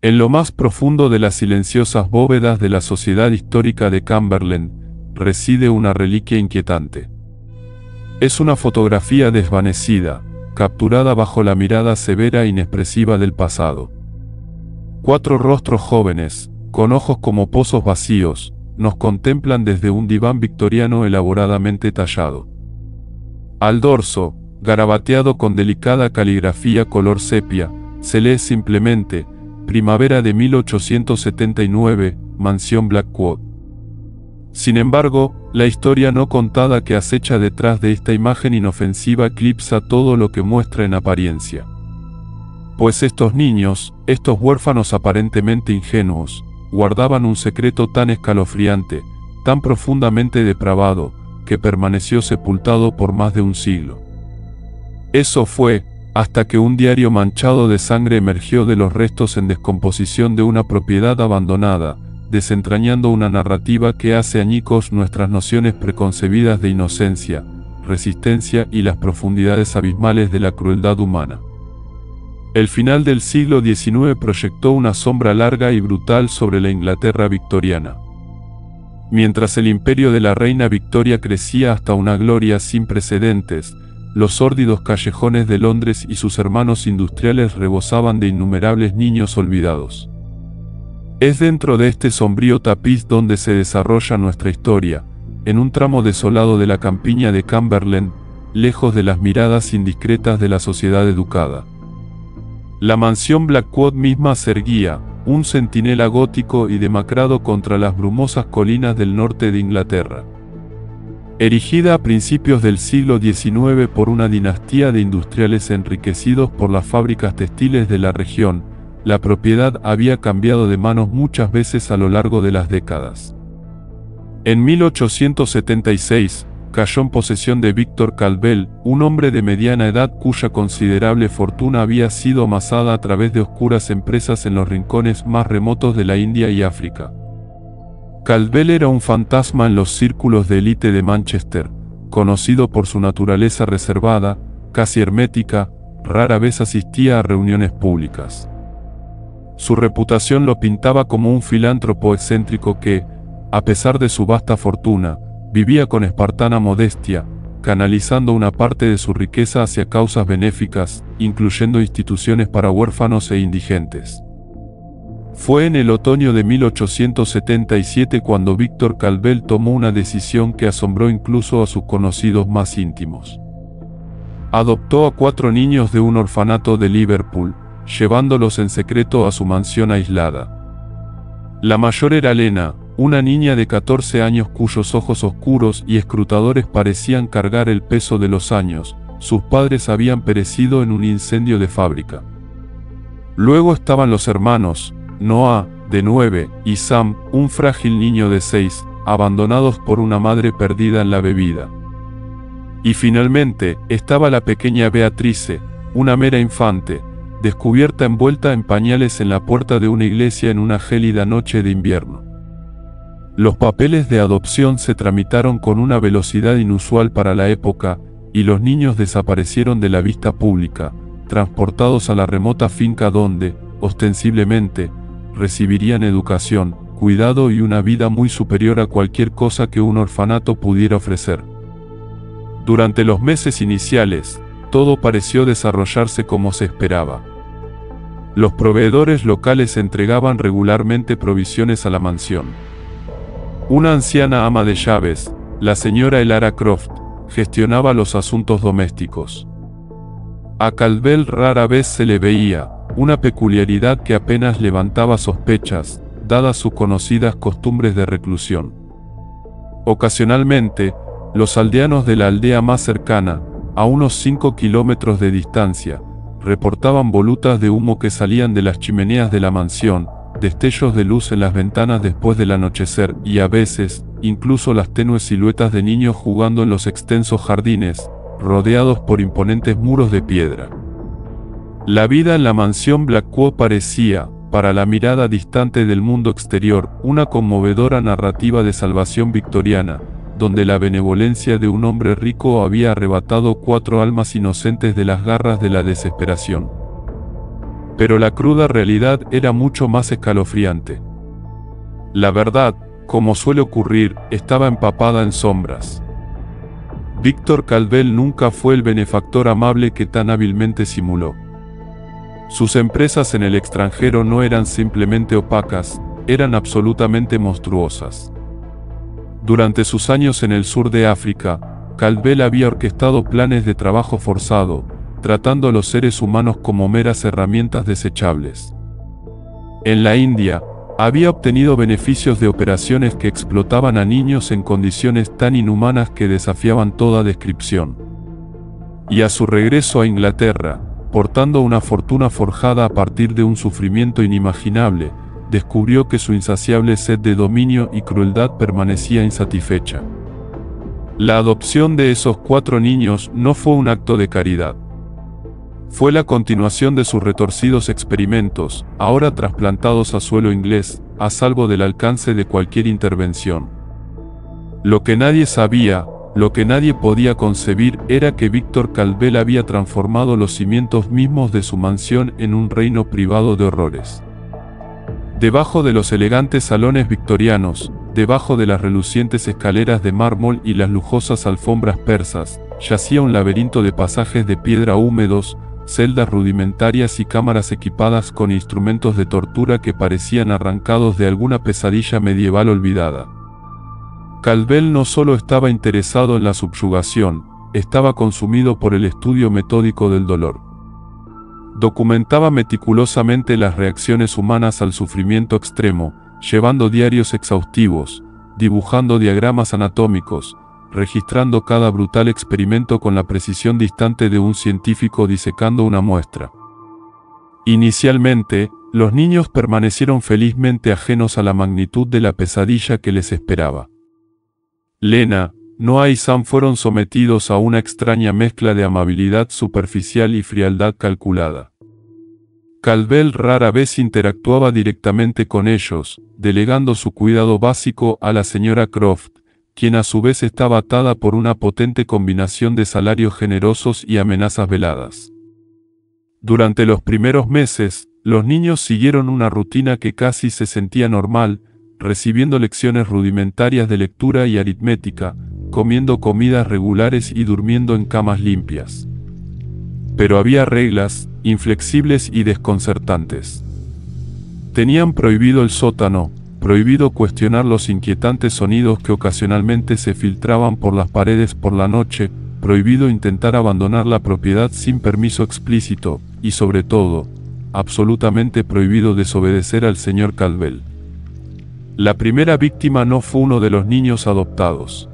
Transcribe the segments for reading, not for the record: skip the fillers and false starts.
En lo más profundo de las silenciosas bóvedas de la Sociedad Histórica de Cumberland, reside una reliquia inquietante. Es una fotografía desvanecida, capturada bajo la mirada severa e inexpresiva del pasado. 4 rostros jóvenes, con ojos como pozos vacíos, nos contemplan desde un diván victoriano elaboradamente tallado. Al dorso, garabateado con delicada caligrafía color sepia, se lee simplemente: Primavera de 1879, Mansión Blackwood. Sin embargo, la historia no contada que acecha detrás de esta imagen inofensiva eclipsa todo lo que muestra en apariencia. Pues estos niños, estos huérfanos aparentemente ingenuos, guardaban un secreto tan escalofriante, tan profundamente depravado, que permaneció sepultado por más de un siglo. Eso fue, hasta que un diario manchado de sangre emergió de los restos en descomposición de una propiedad abandonada, desentrañando una narrativa que hace añicos nuestras nociones preconcebidas de inocencia, resistencia y las profundidades abismales de la crueldad humana. El final del siglo XIX proyectó una sombra larga y brutal sobre la Inglaterra victoriana. Mientras el imperio de la reina Victoria crecía hasta una gloria sin precedentes, los sórdidos callejones de Londres y sus hermanos industriales rebosaban de innumerables niños olvidados. Es dentro de este sombrío tapiz donde se desarrolla nuestra historia, en un tramo desolado de la campiña de Cumberland, lejos de las miradas indiscretas de la sociedad educada. La mansión Blackwood misma se erguía, un centinela gótico y demacrado contra las brumosas colinas del norte de Inglaterra. Erigida a principios del siglo XIX por una dinastía de industriales enriquecidos por las fábricas textiles de la región, la propiedad había cambiado de manos muchas veces a lo largo de las décadas. En 1876, cayó en posesión de Víctor Caldwell, un hombre de mediana edad cuya considerable fortuna había sido amasada a través de oscuras empresas en los rincones más remotos de la India y África. Caldwell era un fantasma en los círculos de élite de Manchester, conocido por su naturaleza reservada, casi hermética, rara vez asistía a reuniones públicas. Su reputación lo pintaba como un filántropo excéntrico que, a pesar de su vasta fortuna, vivía con espartana modestia, canalizando una parte de su riqueza hacia causas benéficas, incluyendo instituciones para huérfanos e indigentes. Fue en el otoño de 1877 cuando Víctor Caldwell tomó una decisión que asombró incluso a sus conocidos más íntimos. Adoptó a 4 niños de un orfanato de Liverpool, llevándolos en secreto a su mansión aislada. La mayor era Lena, una niña de 14 años cuyos ojos oscuros y escrutadores parecían cargar el peso de los años. Sus padres habían perecido en un incendio de fábrica. Luego estaban los hermanos, Noah, de 9, y Sam, un frágil niño de 6, abandonados por una madre perdida en la bebida. Y finalmente, estaba la pequeña Beatrice, una mera infante, descubierta envuelta en pañales en la puerta de una iglesia en una gélida noche de invierno. Los papeles de adopción se tramitaron con una velocidad inusual para la época, y los niños desaparecieron de la vista pública, transportados a la remota finca donde, ostensiblemente, recibirían educación, cuidado y una vida muy superior a cualquier cosa que un orfanato pudiera ofrecer. Durante los meses iniciales, todo pareció desarrollarse como se esperaba. Los proveedores locales entregaban regularmente provisiones a la mansión. Una anciana ama de llaves, la señora Elara Croft, gestionaba los asuntos domésticos. A Caldwell rara vez se le veía, una peculiaridad que apenas levantaba sospechas, dadas sus conocidas costumbres de reclusión. Ocasionalmente, los aldeanos de la aldea más cercana, a unos 5 kilómetros de distancia, reportaban volutas de humo que salían de las chimeneas de la mansión, destellos de luz en las ventanas después del anochecer y a veces, incluso las tenues siluetas de niños jugando en los extensos jardines, rodeados por imponentes muros de piedra. La vida en la mansión Blackwood parecía, para la mirada distante del mundo exterior, una conmovedora narrativa de salvación victoriana, donde la benevolencia de un hombre rico había arrebatado 4 almas inocentes de las garras de la desesperación. Pero la cruda realidad era mucho más escalofriante. La verdad, como suele ocurrir, estaba empapada en sombras. Víctor Caldwell nunca fue el benefactor amable que tan hábilmente simuló. Sus empresas en el extranjero no eran simplemente opacas, eran absolutamente monstruosas. Durante sus años en el sur de África, Caldwell había orquestado planes de trabajo forzado, tratando a los seres humanos como meras herramientas desechables. En la India, había obtenido beneficios de operaciones que explotaban a niños en condiciones tan inhumanas que desafiaban toda descripción. Y a su regreso a Inglaterra, portando una fortuna forjada a partir de un sufrimiento inimaginable, descubrió que su insaciable sed de dominio y crueldad permanecía insatisfecha. La adopción de esos 4 niños no fue un acto de caridad. Fue la continuación de sus retorcidos experimentos, ahora trasplantados a suelo inglés, a salvo del alcance de cualquier intervención. Lo que nadie sabía, lo que nadie podía concebir, era que Víctor Caldwell había transformado los cimientos mismos de su mansión en un reino privado de horrores. Debajo de los elegantes salones victorianos, debajo de las relucientes escaleras de mármol y las lujosas alfombras persas, yacía un laberinto de pasajes de piedra húmedos, celdas rudimentarias y cámaras equipadas con instrumentos de tortura que parecían arrancados de alguna pesadilla medieval olvidada. Caldwell no solo estaba interesado en la subyugación, estaba consumido por el estudio metódico del dolor. Documentaba meticulosamente las reacciones humanas al sufrimiento extremo, llevando diarios exhaustivos, dibujando diagramas anatómicos, registrando cada brutal experimento con la precisión distante de un científico disecando una muestra. Inicialmente, los niños permanecieron felizmente ajenos a la magnitud de la pesadilla que les esperaba. Lena, Noah y Sam fueron sometidos a una extraña mezcla de amabilidad superficial y frialdad calculada. Caldwell rara vez interactuaba directamente con ellos, delegando su cuidado básico a la señora Croft, quien a su vez estaba atada por una potente combinación de salarios generosos y amenazas veladas. Durante los primeros meses, los niños siguieron una rutina que casi se sentía normal, recibiendo lecciones rudimentarias de lectura y aritmética, comiendo comidas regulares y durmiendo en camas limpias. Pero había reglas, inflexibles y desconcertantes. Tenían prohibido el sótano, prohibido cuestionar los inquietantes sonidos que ocasionalmente se filtraban por las paredes por la noche, prohibido intentar abandonar la propiedad sin permiso explícito, y sobre todo, absolutamente prohibido desobedecer al señor Caldwell. La primera víctima no fue uno de los niños adoptados.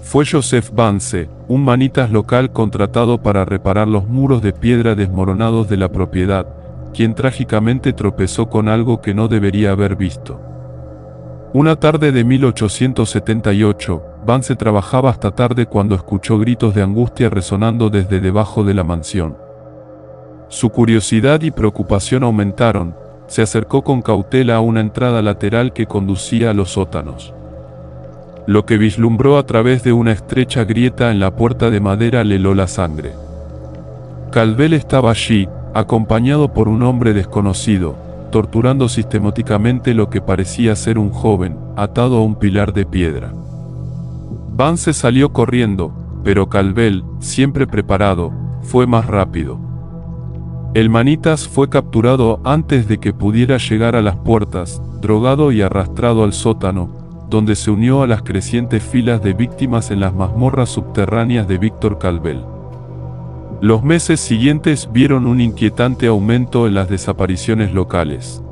Fue Joseph Vance, un manitas local contratado para reparar los muros de piedra desmoronados de la propiedad, quien trágicamente tropezó con algo que no debería haber visto. Una tarde de 1878, Vance trabajaba hasta tarde cuando escuchó gritos de angustia resonando desde debajo de la mansión. Su curiosidad y preocupación aumentaron, se acercó con cautela a una entrada lateral que conducía a los sótanos. Lo que vislumbró a través de una estrecha grieta en la puerta de madera le heló la sangre. Caldwell estaba allí, acompañado por un hombre desconocido, torturando sistemáticamente lo que parecía ser un joven, atado a un pilar de piedra. Vance salió corriendo, pero Caldwell, siempre preparado, fue más rápido. El manitas fue capturado antes de que pudiera llegar a las puertas, drogado y arrastrado al sótano, donde se unió a las crecientes filas de víctimas en las mazmorras subterráneas de Víctor Caldwell. Los meses siguientes vieron un inquietante aumento en las desapariciones locales.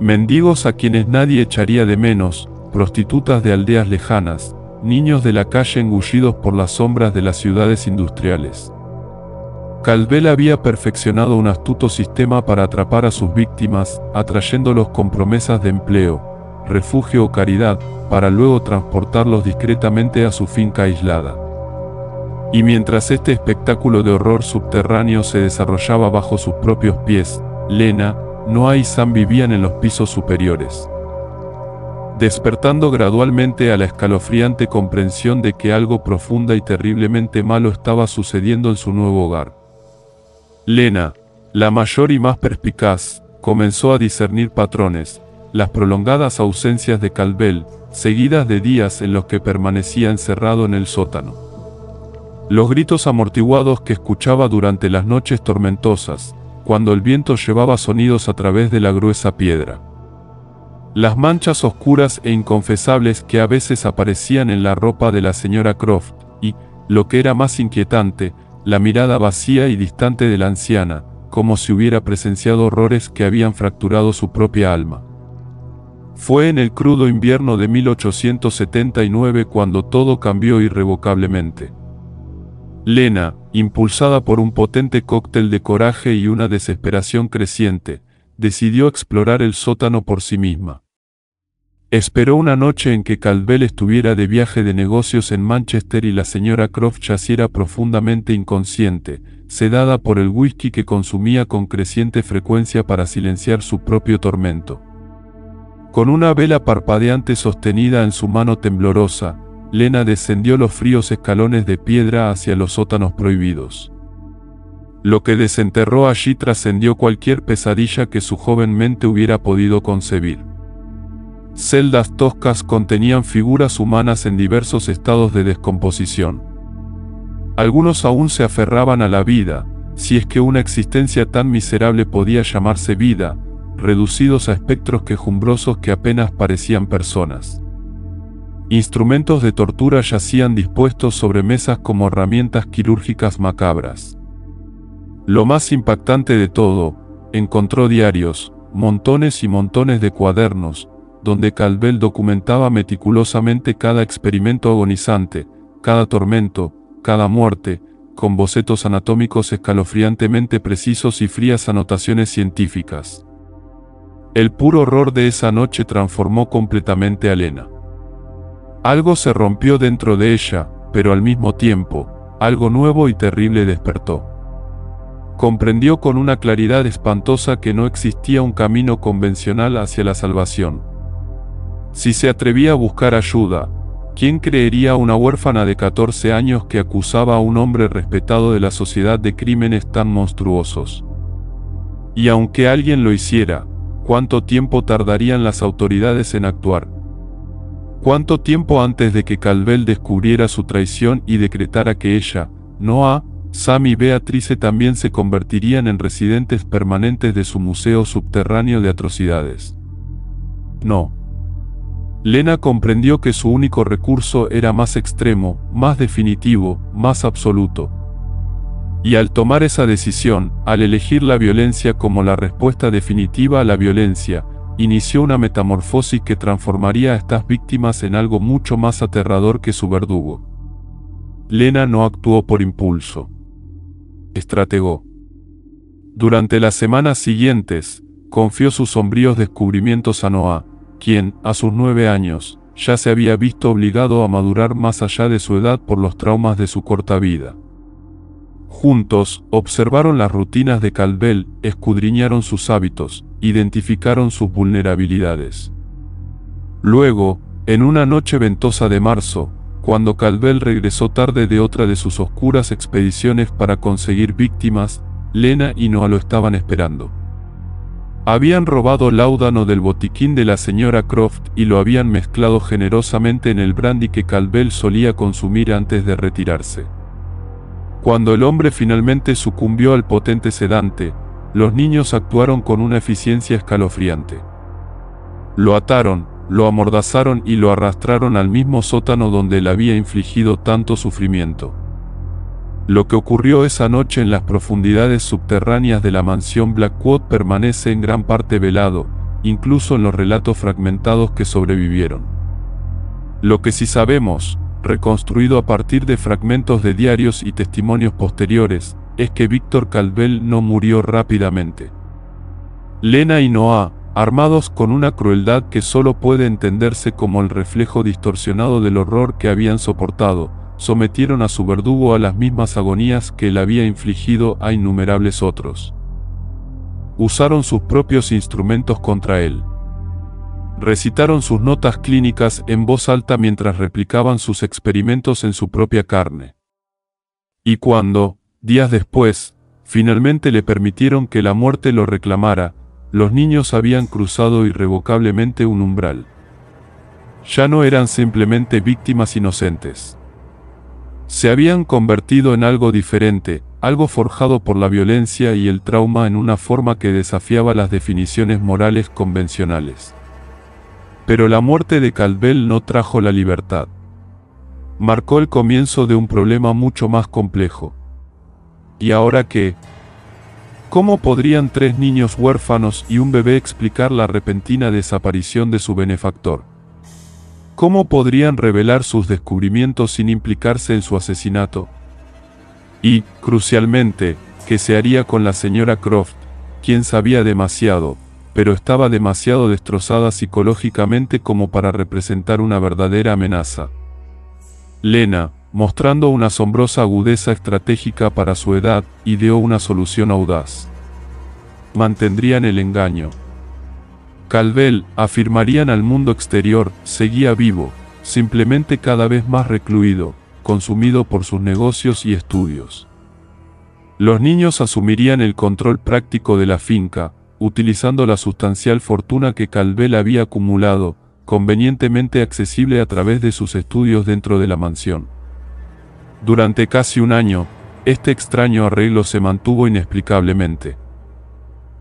Mendigos a quienes nadie echaría de menos, prostitutas de aldeas lejanas, niños de la calle engullidos por las sombras de las ciudades industriales. Caldwell había perfeccionado un astuto sistema para atrapar a sus víctimas, atrayéndolos con promesas de empleo, refugio o caridad, para luego transportarlos discretamente a su finca aislada. Y mientras este espectáculo de horror subterráneo se desarrollaba bajo sus propios pies, Lena, Noah y Sam vivían en los pisos superiores, despertando gradualmente a la escalofriante comprensión de que algo profunda y terriblemente malo estaba sucediendo en su nuevo hogar. Lena, La mayor y más perspicaz, comenzó a discernir patrones, las prolongadas ausencias de Caldwell, seguidas de días en los que permanecía encerrado en el sótano. Los gritos amortiguados que escuchaba durante las noches tormentosas, cuando el viento llevaba sonidos a través de la gruesa piedra. Las manchas oscuras e inconfesables que a veces aparecían en la ropa de la señora Croft, y, lo que era más inquietante, la mirada vacía y distante de la anciana, como si hubiera presenciado horrores que habían fracturado su propia alma. Fue en el crudo invierno de 1879 cuando todo cambió irrevocablemente. Lena, impulsada por un potente cóctel de coraje y una desesperación creciente, decidió explorar el sótano por sí misma. Esperó una noche en que Caldwell estuviera de viaje de negocios en Manchester y la señora Croft yaciera profundamente inconsciente, sedada por el whisky que consumía con creciente frecuencia para silenciar su propio tormento. Con una vela parpadeante sostenida en su mano temblorosa, Lena descendió los fríos escalones de piedra hacia los sótanos prohibidos. Lo que desenterró allí trascendió cualquier pesadilla que su joven mente hubiera podido concebir. Celdas toscas contenían figuras humanas en diversos estados de descomposición. Algunos aún se aferraban a la vida, si es que una existencia tan miserable podía llamarse vida, reducidos a espectros quejumbrosos que apenas parecían personas. Instrumentos de tortura yacían dispuestos sobre mesas como herramientas quirúrgicas macabras. Lo más impactante de todo, encontró diarios, montones y montones de cuadernos, donde Caldwell documentaba meticulosamente cada experimento agonizante, cada tormento, cada muerte, con bocetos anatómicos escalofriantemente precisos y frías anotaciones científicas. El puro horror de esa noche transformó completamente a Lena. Algo se rompió dentro de ella, pero al mismo tiempo, algo nuevo y terrible despertó. Comprendió con una claridad espantosa que no existía un camino convencional hacia la salvación. Si se atrevía a buscar ayuda, ¿quién creería a una huérfana de 14 años que acusaba a un hombre respetado de la sociedad de crímenes tan monstruosos? Y aunque alguien lo hiciera, ¿cuánto tiempo tardarían las autoridades en actuar? ¿Cuánto tiempo antes de que Caldwell descubriera su traición y decretara que ella, Noah, Sam y Beatrice también se convertirían en residentes permanentes de su museo subterráneo de atrocidades? No. Lena comprendió que su único recurso era más extremo, más definitivo, más absoluto. Y al tomar esa decisión, al elegir la violencia como la respuesta definitiva a la violencia, inició una metamorfosis que transformaría a estas víctimas en algo mucho más aterrador que su verdugo. Lena no actuó por impulso. Estrategó. Durante las semanas siguientes, confió sus sombríos descubrimientos a Noah, quien, a sus 9 años, ya se había visto obligado a madurar más allá de su edad por los traumas de su corta vida. Juntos, observaron las rutinas de Caldwell, escudriñaron sus hábitos, identificaron sus vulnerabilidades. Luego, en una noche ventosa de marzo, cuando Caldwell regresó tarde de otra de sus oscuras expediciones para conseguir víctimas, Lena y Noah lo estaban esperando. Habían robado láudano del botiquín de la señora Croft y lo habían mezclado generosamente en el brandy que Caldwell solía consumir antes de retirarse. Cuando el hombre finalmente sucumbió al potente sedante, los niños actuaron con una eficiencia escalofriante. Lo ataron, lo amordazaron y lo arrastraron al mismo sótano donde le había infligido tanto sufrimiento. Lo que ocurrió esa noche en las profundidades subterráneas de la mansión Blackwood permanece en gran parte velado, incluso en los relatos fragmentados que sobrevivieron. Lo que sí sabemos, reconstruido a partir de fragmentos de diarios y testimonios posteriores, es que Victor Caldwell no murió rápidamente. Lena y Noah, armados con una crueldad que solo puede entenderse como el reflejo distorsionado del horror que habían soportado, sometieron a su verdugo a las mismas agonías que él había infligido a innumerables otros. Usaron sus propios instrumentos contra él. Recitaron sus notas clínicas en voz alta mientras replicaban sus experimentos en su propia carne. Y cuando, días después, Finalmente le permitieron que la muerte lo reclamara. Los niños habían cruzado irrevocablemente un umbral. Ya no eran simplemente víctimas inocentes. Se habían convertido en algo diferente, algo forjado por la violencia y el trauma en una forma que desafiaba las definiciones morales convencionales. Pero la muerte de Caldwell no trajo la libertad. Marcó el comienzo de un problema mucho más complejo. ¿Y ahora qué? ¿Cómo podrían 3 niños huérfanos y un bebé explicar la repentina desaparición de su benefactor? ¿Cómo podrían revelar sus descubrimientos sin implicarse en su asesinato? Y, crucialmente, ¿qué se haría con la señora Croft, quien sabía demasiado, pero estaba demasiado destrozada psicológicamente como para representar una verdadera amenaza? Lena, mostrando una asombrosa agudeza estratégica para su edad, ideó una solución audaz. Mantendrían el engaño. Caldwell, afirmarían al mundo exterior, seguía vivo, simplemente cada vez más recluido, consumido por sus negocios y estudios. Los niños asumirían el control práctico de la finca, utilizando la sustancial fortuna que Caldwell había acumulado, convenientemente accesible a través de sus estudios dentro de la mansión. Durante casi un año, este extraño arreglo se mantuvo inexplicablemente.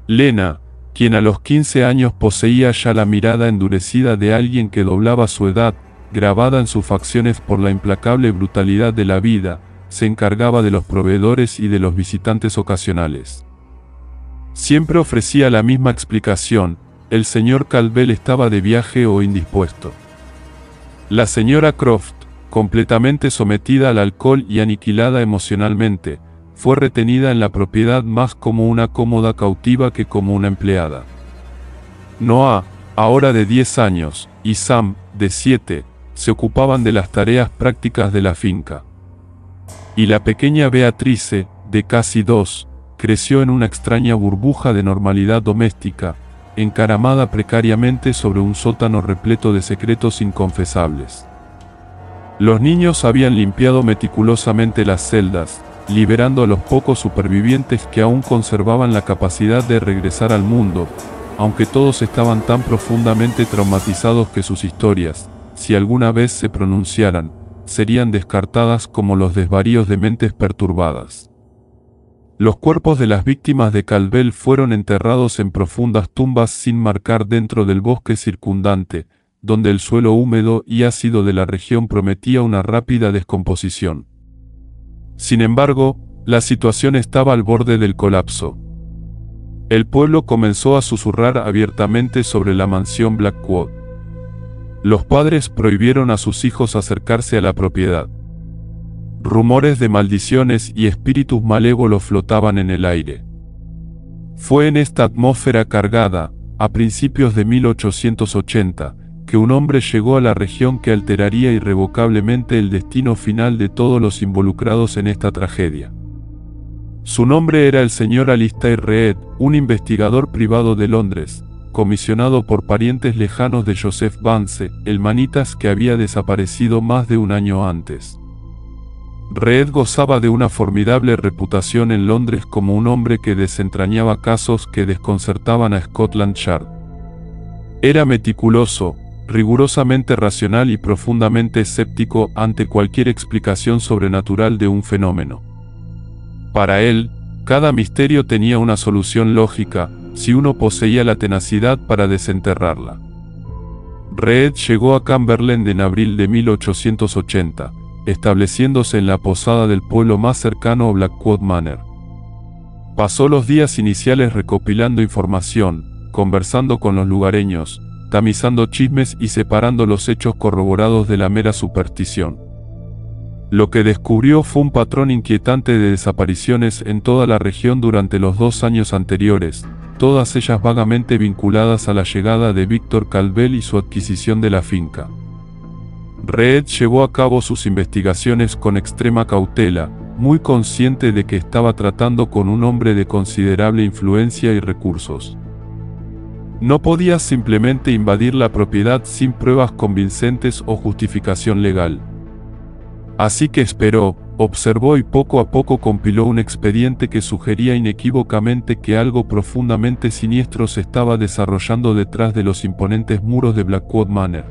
Lena, quien a los 15 años poseía ya la mirada endurecida de alguien que doblaba su edad, grabada en sus facciones por la implacable brutalidad de la vida, se encargaba de los proveedores y de los visitantes ocasionales. Siempre ofrecía la misma explicación: el señor Caldwell estaba de viaje o indispuesto. La señora Croft, completamente sometida al alcohol y aniquilada emocionalmente, fue retenida en la propiedad más como una cómoda cautiva que como una empleada. Noah, ahora de 10 años, y Sam, de 7, se ocupaban de las tareas prácticas de la finca. Y la pequeña Beatrice, de casi 2, creció en una extraña burbuja de normalidad doméstica, encaramada precariamente sobre un sótano repleto de secretos inconfesables. Los niños habían limpiado meticulosamente las celdas, liberando a los pocos supervivientes que aún conservaban la capacidad de regresar al mundo, aunque todos estaban tan profundamente traumatizados que sus historias, si alguna vez se pronunciaran, serían descartadas como los desvaríos de mentes perturbadas. Los cuerpos de las víctimas de Caldwell fueron enterrados en profundas tumbas sin marcar dentro del bosque circundante, donde el suelo húmedo y ácido de la región prometía una rápida descomposición. Sin embargo, la situación estaba al borde del colapso. El pueblo comenzó a susurrar abiertamente sobre la mansión Blackwood. Los padres prohibieron a sus hijos acercarse a la propiedad. Rumores de maldiciones y espíritus malévolos flotaban en el aire. Fue en esta atmósfera cargada, a principios de 1880, que un hombre llegó a la región que alteraría irrevocablemente el destino final de todos los involucrados en esta tragedia. Su nombre era el señor Alistair Reed, un investigador privado de Londres, comisionado por parientes lejanos de Joseph Vance, el manitas que había desaparecido más de un año antes. Reed gozaba de una formidable reputación en Londres como un hombre que desentrañaba casos que desconcertaban a Scotland Yard. Era meticuloso, rigurosamente racional y profundamente escéptico ante cualquier explicación sobrenatural de un fenómeno. Para él, cada misterio tenía una solución lógica, si uno poseía la tenacidad para desenterrarla. Reed llegó a Cumberland en abril de 1880, estableciéndose en la posada del pueblo más cercano a Blackwood Manor. Pasó los días iniciales recopilando información, conversando con los lugareños, tamizando chismes y separando los hechos corroborados de la mera superstición. Lo que descubrió fue un patrón inquietante de desapariciones en toda la región durante los 2 años anteriores, todas ellas vagamente vinculadas a la llegada de Víctor Caldwell y su adquisición de la finca. Reed llevó a cabo sus investigaciones con extrema cautela, muy consciente de que estaba tratando con un hombre de considerable influencia y recursos. No podía simplemente invadir la propiedad sin pruebas convincentes o justificación legal. Así que esperó, Observó y poco a poco compiló un expediente que sugería inequívocamente que algo profundamente siniestro se estaba desarrollando detrás de los imponentes muros de Blackwood Manor.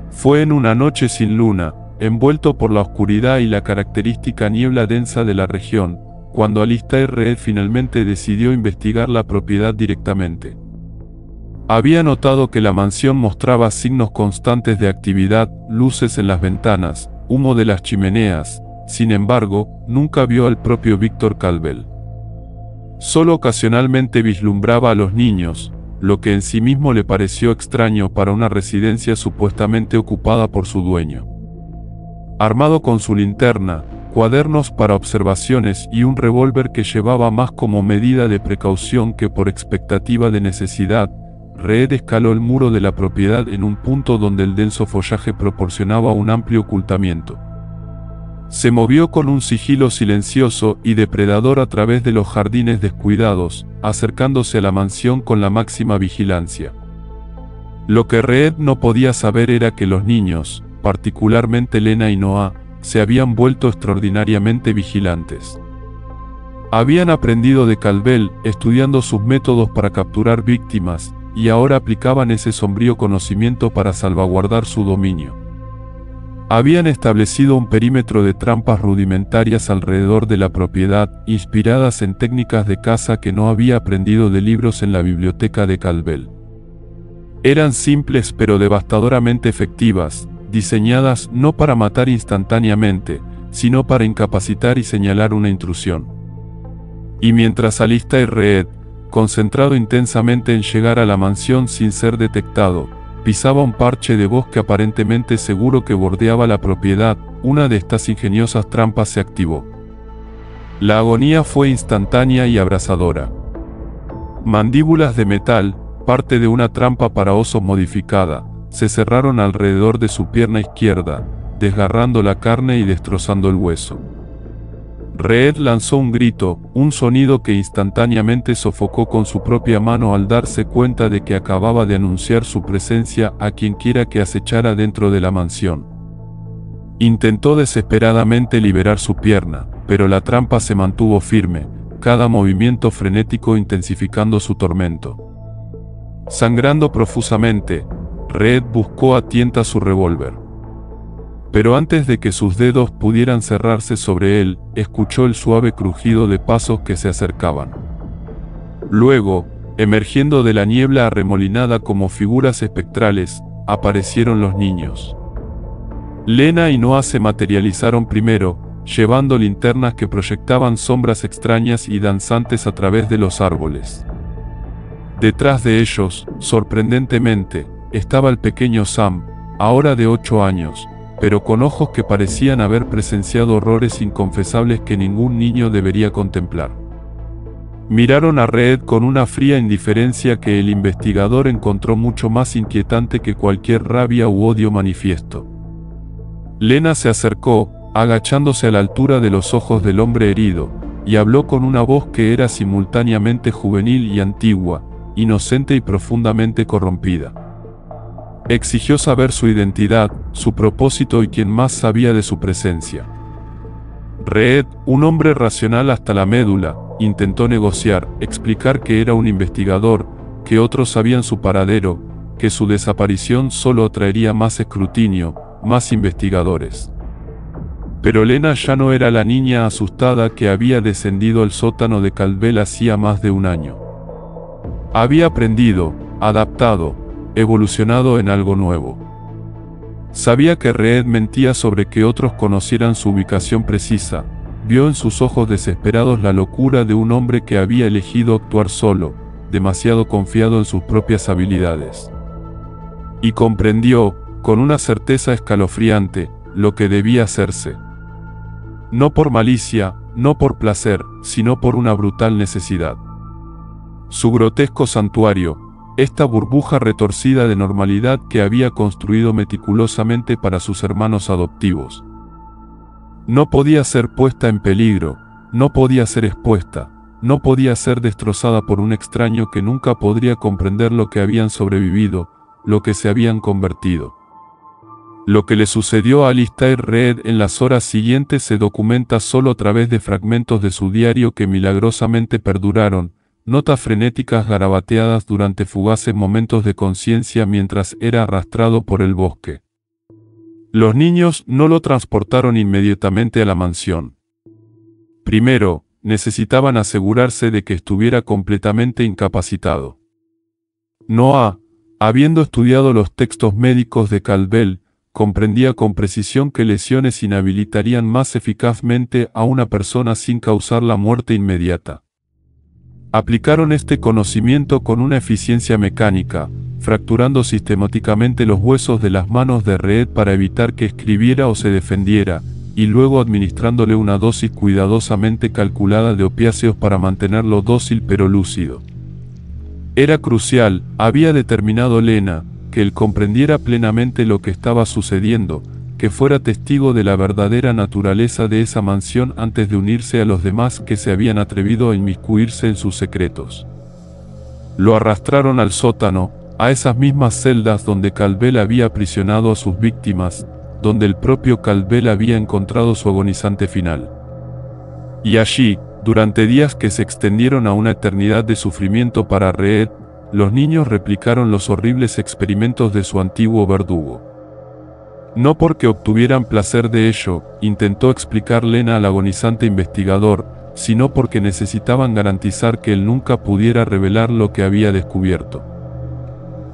Fue en una noche sin luna, envuelto por la oscuridad y la característica niebla densa de la región, cuando Alistair Reed finalmente decidió investigar la propiedad directamente. Había notado que la mansión mostraba signos constantes de actividad, luces en las ventanas, humo de las chimeneas. Sin embargo, nunca vio al propio Víctor Caldwell. Solo ocasionalmente vislumbraba a los niños, lo que en sí mismo le pareció extraño para una residencia supuestamente ocupada por su dueño. Armado con su linterna, cuadernos para observaciones y un revólver que llevaba más como medida de precaución que por expectativa de necesidad, Reed escaló el muro de la propiedad en un punto donde el denso follaje proporcionaba un amplio ocultamiento. Se movió con un sigilo silencioso y depredador a través de los jardines descuidados, acercándose a la mansión con la máxima vigilancia. Lo que Reed no podía saber era que los niños, particularmente Lena y Noah, se habían vuelto extraordinariamente vigilantes. Habían aprendido de Caldwell, estudiando sus métodos para capturar víctimas, y ahora aplicaban ese sombrío conocimiento para salvaguardar su dominio. Habían establecido un perímetro de trampas rudimentarias alrededor de la propiedad, inspiradas en técnicas de caza que no había aprendido de libros en la biblioteca de Caldwell. Eran simples pero devastadoramente efectivas, diseñadas no para matar instantáneamente, sino para incapacitar y señalar una intrusión. Y mientras Alistair Reed, concentrado intensamente en llegar a la mansión sin ser detectado, pisaba un parche de bosque aparentemente seguro que bordeaba la propiedad, una de estas ingeniosas trampas se activó. La agonía fue instantánea y abrasadora. Mandíbulas de metal, parte de una trampa para osos modificada, se cerraron alrededor de su pierna izquierda, desgarrando la carne y destrozando el hueso. Reed lanzó un grito, un sonido que instantáneamente sofocó con su propia mano al darse cuenta de que acababa de anunciar su presencia a quienquiera que acechara dentro de la mansión. Intentó desesperadamente liberar su pierna, pero la trampa se mantuvo firme, cada movimiento frenético intensificando su tormento. Sangrando profusamente, Reed buscó a tienta su revólver. Pero antes de que sus dedos pudieran cerrarse sobre él, escuchó el suave crujido de pasos que se acercaban. Luego, emergiendo de la niebla arremolinada como figuras espectrales, aparecieron los niños. Lena y Noah se materializaron primero, llevando linternas que proyectaban sombras extrañas y danzantes a través de los árboles. Detrás de ellos, sorprendentemente, estaba el pequeño Sam, ahora de 8 años, pero con ojos que parecían haber presenciado horrores inconfesables que ningún niño debería contemplar. Miraron a Reed con una fría indiferencia que el investigador encontró mucho más inquietante que cualquier rabia u odio manifiesto. Lena se acercó, agachándose a la altura de los ojos del hombre herido, y habló con una voz que era simultáneamente juvenil y antigua, inocente y profundamente corrompida. Exigió saber su identidad, su propósito y quién más sabía de su presencia. Reed, un hombre racional hasta la médula, intentó negociar, explicar que era un investigador, que otros sabían su paradero, que su desaparición solo atraería más escrutinio, más investigadores. Pero Lena ya no era la niña asustada que había descendido al sótano de Caldwell hacía más de un año. Había aprendido, adaptado, evolucionado en algo nuevo. Sabía que Reed mentía sobre que otros conocieran su ubicación precisa, vio en sus ojos desesperados la locura de un hombre que había elegido actuar solo, demasiado confiado en sus propias habilidades. Y comprendió, con una certeza escalofriante, lo que debía hacerse. No por malicia, no por placer, sino por una brutal necesidad. Su grotesco santuario, esta burbuja retorcida de normalidad que había construido meticulosamente para sus hermanos adoptivos, no podía ser puesta en peligro, no podía ser expuesta, no podía ser destrozada por un extraño que nunca podría comprender lo que habían sobrevivido, lo que se habían convertido. Lo que le sucedió a Alistair Reed en las horas siguientes se documenta solo a través de fragmentos de su diario que milagrosamente perduraron, notas frenéticas garabateadas durante fugaces momentos de conciencia mientras era arrastrado por el bosque. Los niños no lo transportaron inmediatamente a la mansión. Primero, necesitaban asegurarse de que estuviera completamente incapacitado. Noah, habiendo estudiado los textos médicos de Caldwell, comprendía con precisión que lesiones inhabilitarían más eficazmente a una persona sin causar la muerte inmediata. Aplicaron este conocimiento con una eficiencia mecánica, fracturando sistemáticamente los huesos de las manos de Reed para evitar que escribiera o se defendiera, y luego administrándole una dosis cuidadosamente calculada de opiáceos para mantenerlo dócil pero lúcido. Era crucial, había determinado Lena, que él comprendiera plenamente lo que estaba sucediendo, que fuera testigo de la verdadera naturaleza de esa mansión antes de unirse a los demás que se habían atrevido a inmiscuirse en sus secretos. Lo arrastraron al sótano, a esas mismas celdas donde Caldwell había aprisionado a sus víctimas, donde el propio Caldwell había encontrado su agonizante final. Y allí, durante días que se extendieron a una eternidad de sufrimiento para Reed, los niños replicaron los horribles experimentos de su antiguo verdugo. No porque obtuvieran placer de ello, intentó explicar Lena al agonizante investigador, sino porque necesitaban garantizar que él nunca pudiera revelar lo que había descubierto.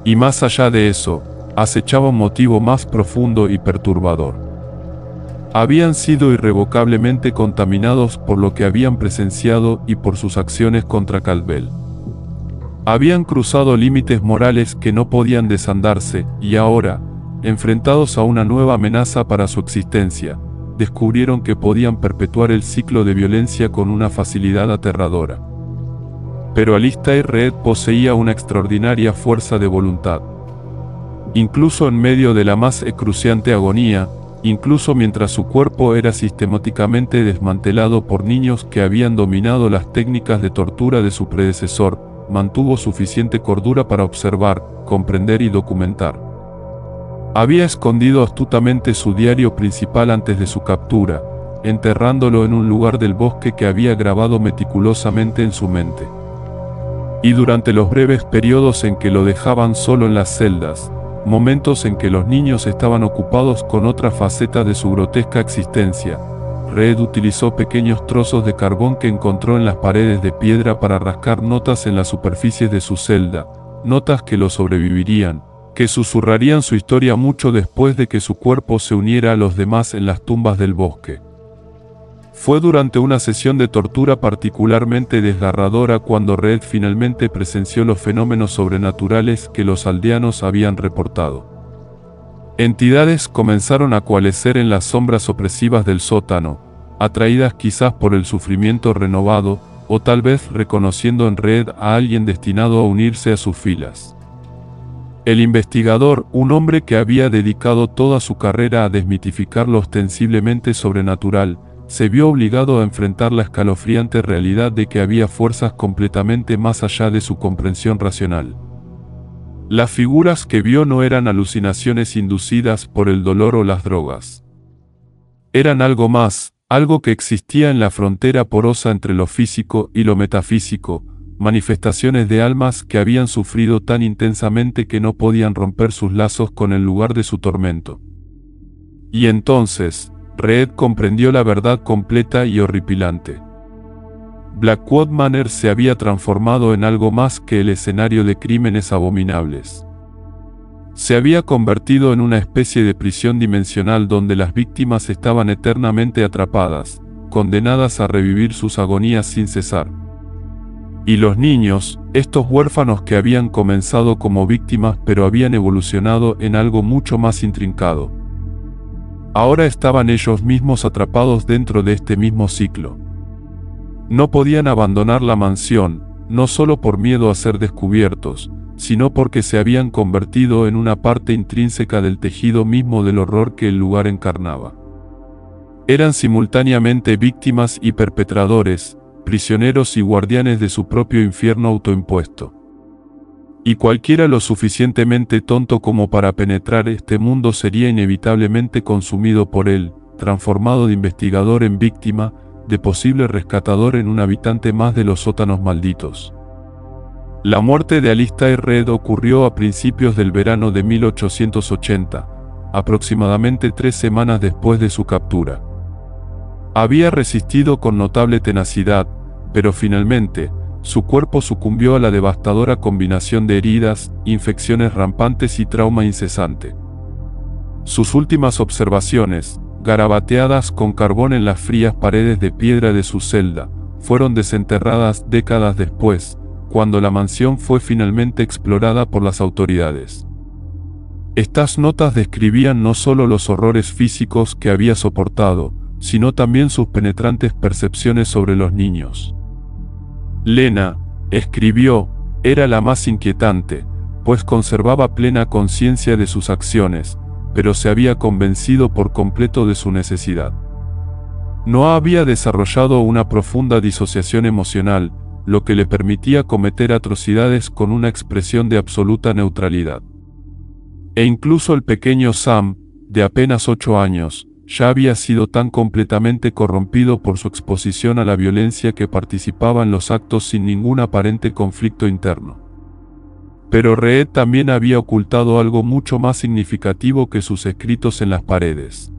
Y más allá de eso, acechaba un motivo más profundo y perturbador. Habían sido irrevocablemente contaminados por lo que habían presenciado y por sus acciones contra Caldwell. Habían cruzado límites morales que no podían desandarse, y ahora, enfrentados a una nueva amenaza para su existencia, descubrieron que podían perpetuar el ciclo de violencia con una facilidad aterradora. Pero Alistair Reed poseía una extraordinaria fuerza de voluntad. Incluso en medio de la más excruciante agonía, incluso mientras su cuerpo era sistemáticamente desmantelado por niños que habían dominado las técnicas de tortura de su predecesor, mantuvo suficiente cordura para observar, comprender y documentar. Había escondido astutamente su diario principal antes de su captura, enterrándolo en un lugar del bosque que había grabado meticulosamente en su mente. Y durante los breves periodos en que lo dejaban solo en las celdas, momentos en que los niños estaban ocupados con otra faceta de su grotesca existencia, Reed utilizó pequeños trozos de carbón que encontró en las paredes de piedra para rascar notas en la superficie de su celda, notas que lo sobrevivirían, que susurrarían su historia mucho después de que su cuerpo se uniera a los demás en las tumbas del bosque. Fue durante una sesión de tortura particularmente desgarradora cuando Reed finalmente presenció los fenómenos sobrenaturales que los aldeanos habían reportado. Entidades comenzaron a coalescer en las sombras opresivas del sótano, atraídas quizás por el sufrimiento renovado, o tal vez reconociendo en Reed a alguien destinado a unirse a sus filas. El investigador, un hombre que había dedicado toda su carrera a desmitificar lo ostensiblemente sobrenatural, se vio obligado a enfrentar la escalofriante realidad de que había fuerzas completamente más allá de su comprensión racional. Las figuras que vio no eran alucinaciones inducidas por el dolor o las drogas. Eran algo más, algo que existía en la frontera porosa entre lo físico y lo metafísico, manifestaciones de almas que habían sufrido tan intensamente que no podían romper sus lazos con el lugar de su tormento. Y entonces, Reed comprendió la verdad completa y horripilante. Blackwood Manor se había transformado en algo más que el escenario de crímenes abominables. Se había convertido en una especie de prisión dimensional donde las víctimas estaban eternamente atrapadas, condenadas a revivir sus agonías sin cesar. Y los niños, estos huérfanos que habían comenzado como víctimas pero habían evolucionado en algo mucho más intrincado. Ahora estaban ellos mismos atrapados dentro de este mismo ciclo. No podían abandonar la mansión, no solo por miedo a ser descubiertos, sino porque se habían convertido en una parte intrínseca del tejido mismo del horror que el lugar encarnaba. Eran simultáneamente víctimas y perpetradores, prisioneros y guardianes de su propio infierno autoimpuesto. Y cualquiera lo suficientemente tonto como para penetrar este mundo sería inevitablemente consumido por él, transformado de investigador en víctima, de posible rescatador en un habitante más de los sótanos malditos. La muerte de Alistair Reed ocurrió a principios del verano de 1880, aproximadamente 3 semanas después de su captura. Había resistido con notable tenacidad, pero finalmente, su cuerpo sucumbió a la devastadora combinación de heridas, infecciones rampantes y trauma incesante. Sus últimas observaciones, garabateadas con carbón en las frías paredes de piedra de su celda, fueron desenterradas décadas después, cuando la mansión fue finalmente explorada por las autoridades. Estas notas describían no solo los horrores físicos que había soportado, sino también sus penetrantes percepciones sobre los niños. Lena, escribió, era la más inquietante, pues conservaba plena conciencia de sus acciones, pero se había convencido por completo de su necesidad. No había desarrollado una profunda disociación emocional, lo que le permitía cometer atrocidades con una expresión de absoluta neutralidad. E incluso el pequeño Sam, de apenas 8 años, ya había sido tan completamente corrompido por su exposición a la violencia que participaba en los actos sin ningún aparente conflicto interno. Pero Reed también había ocultado algo mucho más significativo que sus escritos en las paredes.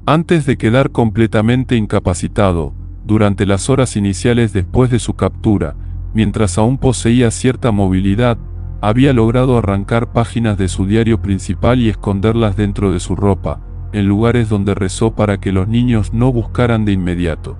Antes de quedar completamente incapacitado, durante las horas iniciales después de su captura, mientras aún poseía cierta movilidad, había logrado arrancar páginas de su diario principal y esconderlas dentro de su ropa, en lugares donde rezó para que los niños no buscaran de inmediato.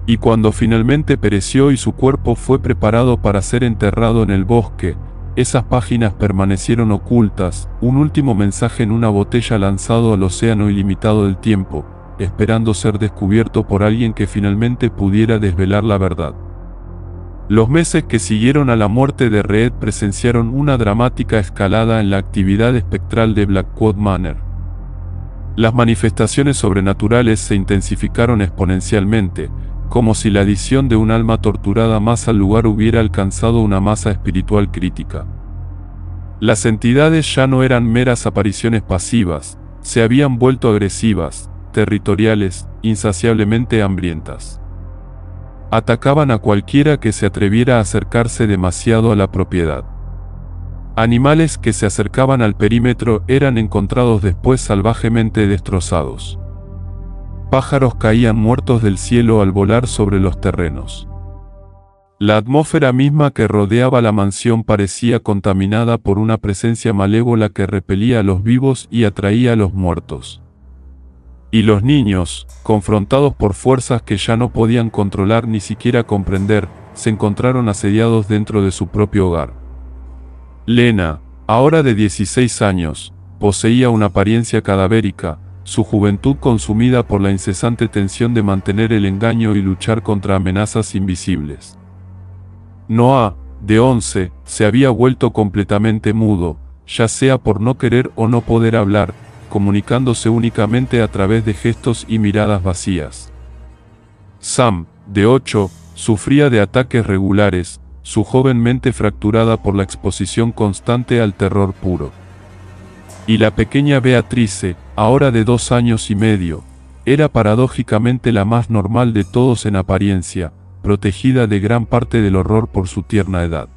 Y cuando finalmente pereció y su cuerpo fue preparado para ser enterrado en el bosque, esas páginas permanecieron ocultas, un último mensaje en una botella lanzado al océano ilimitado del tiempo, esperando ser descubierto por alguien que finalmente pudiera desvelar la verdad. Los meses que siguieron a la muerte de Reed presenciaron una dramática escalada en la actividad espectral de Blackwood Manor. Las manifestaciones sobrenaturales se intensificaron exponencialmente, como si la adición de un alma torturada más al lugar hubiera alcanzado una masa espiritual crítica. Las entidades ya no eran meras apariciones pasivas, se habían vuelto agresivas, territoriales, insaciablemente hambrientas. Atacaban a cualquiera que se atreviera a acercarse demasiado a la propiedad. Animales que se acercaban al perímetro eran encontrados después salvajemente destrozados. Pájaros caían muertos del cielo al volar sobre los terrenos. La atmósfera misma que rodeaba la mansión parecía contaminada por una presencia malévola que repelía a los vivos y atraía a los muertos. Y los niños, confrontados por fuerzas que ya no podían controlar ni siquiera comprender, se encontraron asediados dentro de su propio hogar. Lena, ahora de 16 años, poseía una apariencia cadavérica, su juventud consumida por la incesante tensión de mantener el engaño y luchar contra amenazas invisibles. Noah, de 11, se había vuelto completamente mudo, ya sea por no querer o no poder hablar, comunicándose únicamente a través de gestos y miradas vacías. Sam, de 8, sufría de ataques regulares, su joven mente fracturada por la exposición constante al terror puro. Y la pequeña Beatrice, ahora de 2 años y medio, era paradójicamente la más normal de todos en apariencia, protegida de gran parte del horror por su tierna edad.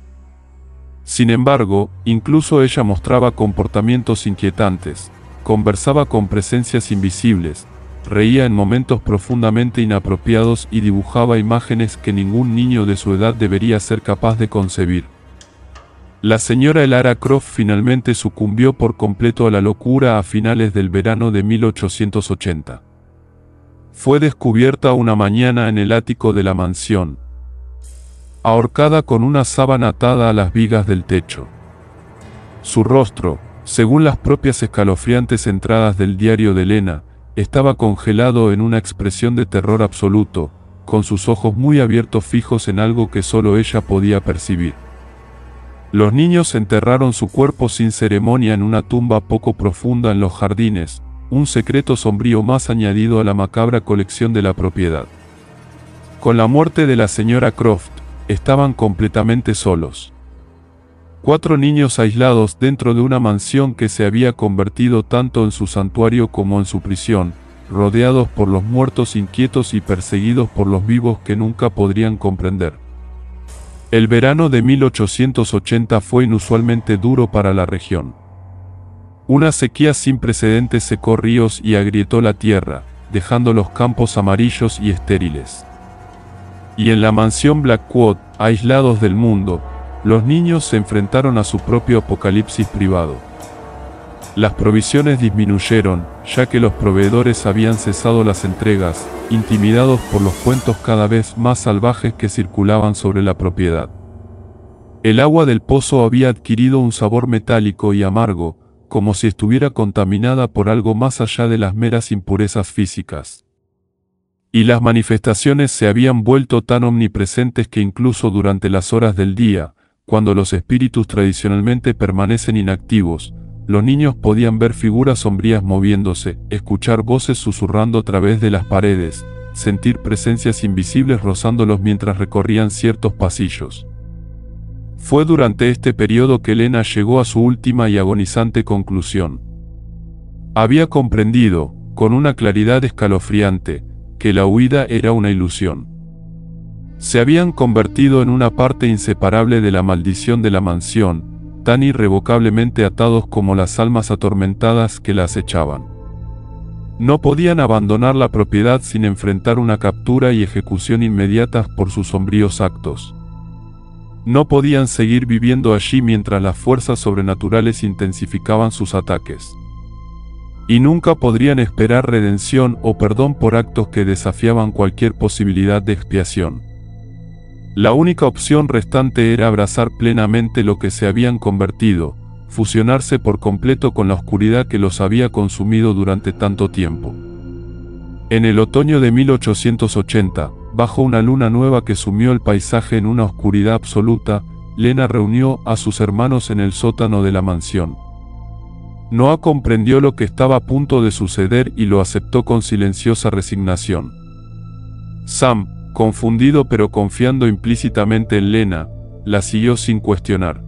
Sin embargo, incluso ella mostraba comportamientos inquietantes, conversaba con presencias invisibles, reía en momentos profundamente inapropiados y dibujaba imágenes que ningún niño de su edad debería ser capaz de concebir. La señora Lara Croft finalmente sucumbió por completo a la locura a finales del verano de 1880. Fue descubierta una mañana en el ático de la mansión, ahorcada con una sábana atada a las vigas del techo. Su rostro, según las propias escalofriantes entradas del diario de Lena, estaba congelado en una expresión de terror absoluto, con sus ojos muy abiertos fijos en algo que solo ella podía percibir. Los niños enterraron su cuerpo sin ceremonia en una tumba poco profunda en los jardines, un secreto sombrío más añadido a la macabra colección de la propiedad. Con la muerte de la señora Croft, estaban completamente solos. 4 niños aislados dentro de una mansión que se había convertido tanto en su santuario como en su prisión, rodeados por los muertos inquietos y perseguidos por los vivos que nunca podrían comprender. El verano de 1880 fue inusualmente duro para la región. Una sequía sin precedentes secó ríos y agrietó la tierra, dejando los campos amarillos y estériles. Y en la mansión Blackwood, aislados del mundo, los niños se enfrentaron a su propio apocalipsis privado. Las provisiones disminuyeron, ya que los proveedores habían cesado las entregas, intimidados por los cuentos cada vez más salvajes que circulaban sobre la propiedad. El agua del pozo había adquirido un sabor metálico y amargo, como si estuviera contaminada por algo más allá de las meras impurezas físicas. Y las manifestaciones se habían vuelto tan omnipresentes que incluso durante las horas del día, cuando los espíritus tradicionalmente permanecen inactivos, los niños podían ver figuras sombrías moviéndose, escuchar voces susurrando a través de las paredes, sentir presencias invisibles rozándolos mientras recorrían ciertos pasillos. Fue durante este periodo que Lena llegó a su última y agonizante conclusión. Había comprendido, con una claridad escalofriante, que la huida era una ilusión. Se habían convertido en una parte inseparable de la maldición de la mansión, tan irrevocablemente atados como las almas atormentadas que la acechaban. No podían abandonar la propiedad sin enfrentar una captura y ejecución inmediatas por sus sombríos actos. No podían seguir viviendo allí mientras las fuerzas sobrenaturales intensificaban sus ataques. Y nunca podrían esperar redención o perdón por actos que desafiaban cualquier posibilidad de expiación. La única opción restante era abrazar plenamente lo que se habían convertido, fusionarse por completo con la oscuridad que los había consumido durante tanto tiempo. En el otoño de 1880, bajo una luna nueva que sumió el paisaje en una oscuridad absoluta, Lena reunió a sus hermanos en el sótano de la mansión. Noah comprendió lo que estaba a punto de suceder y lo aceptó con silenciosa resignación. Sam, confundido pero confiando implícitamente en Lena, la siguió sin cuestionar.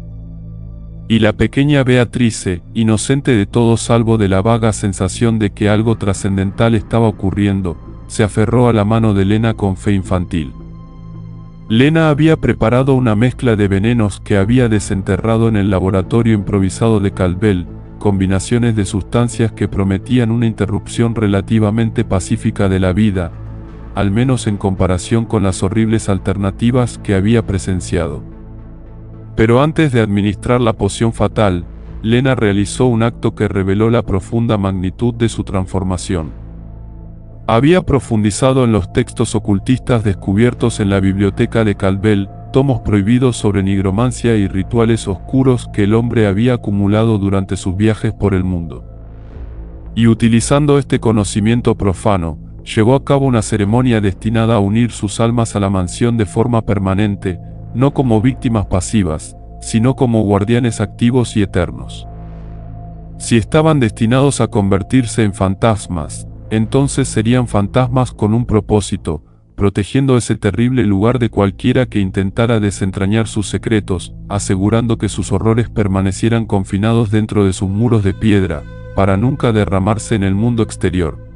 Y la pequeña Beatrice, inocente de todo salvo de la vaga sensación de que algo trascendental estaba ocurriendo, se aferró a la mano de Lena con fe infantil. Lena había preparado una mezcla de venenos que había desenterrado en el laboratorio improvisado de Caldwell, combinaciones de sustancias que prometían una interrupción relativamente pacífica de la vida, al menos en comparación con las horribles alternativas que había presenciado. Pero antes de administrar la poción fatal, Lena realizó un acto que reveló la profunda magnitud de su transformación. Había profundizado en los textos ocultistas descubiertos en la biblioteca de Caldwell, tomos prohibidos sobre nigromancia y rituales oscuros que el hombre había acumulado durante sus viajes por el mundo. Y utilizando este conocimiento profano, llevó a cabo una ceremonia destinada a unir sus almas a la mansión de forma permanente, no como víctimas pasivas, sino como guardianes activos y eternos. Si estaban destinados a convertirse en fantasmas, entonces serían fantasmas con un propósito, protegiendo ese terrible lugar de cualquiera que intentara desentrañar sus secretos, asegurando que sus horrores permanecieran confinados dentro de sus muros de piedra, para nunca derramarse en el mundo exterior.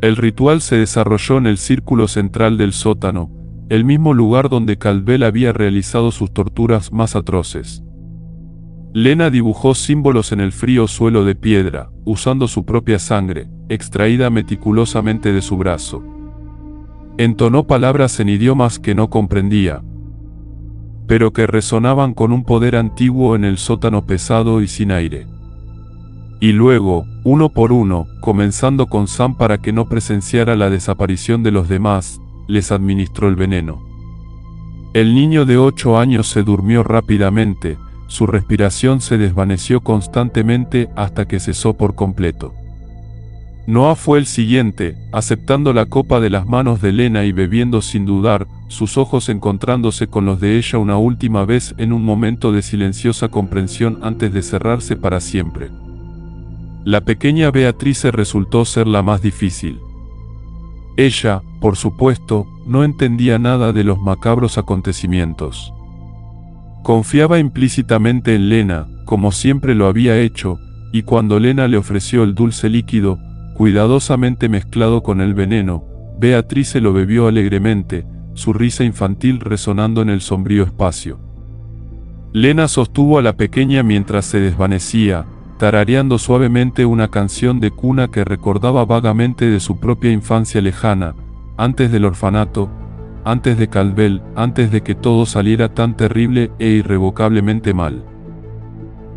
El ritual se desarrolló en el círculo central del sótano, el mismo lugar donde Caldwell había realizado sus torturas más atroces. Lena dibujó símbolos en el frío suelo de piedra, usando su propia sangre, extraída meticulosamente de su brazo. Entonó palabras en idiomas que no comprendía, pero que resonaban con un poder antiguo en el sótano pesado y sin aire. Y luego, uno por uno, comenzando con Sam para que no presenciara la desaparición de los demás, les administró el veneno. El niño de 8 años se durmió rápidamente, su respiración se desvaneció constantemente hasta que cesó por completo. Noah fue el siguiente, aceptando la copa de las manos de Lena y bebiendo sin dudar, sus ojos encontrándose con los de ella una última vez en un momento de silenciosa comprensión antes de cerrarse para siempre. La pequeña Beatrice resultó ser la más difícil. Ella, por supuesto, no entendía nada de los macabros acontecimientos. Confiaba implícitamente en Lena, como siempre lo había hecho, y cuando Lena le ofreció el dulce líquido, cuidadosamente mezclado con el veneno, Beatrice lo bebió alegremente, su risa infantil resonando en el sombrío espacio. Lena sostuvo a la pequeña mientras se desvanecía, tarareando suavemente una canción de cuna que recordaba vagamente de su propia infancia lejana, antes del orfanato, antes de Caldwell, antes de que todo saliera tan terrible e irrevocablemente mal.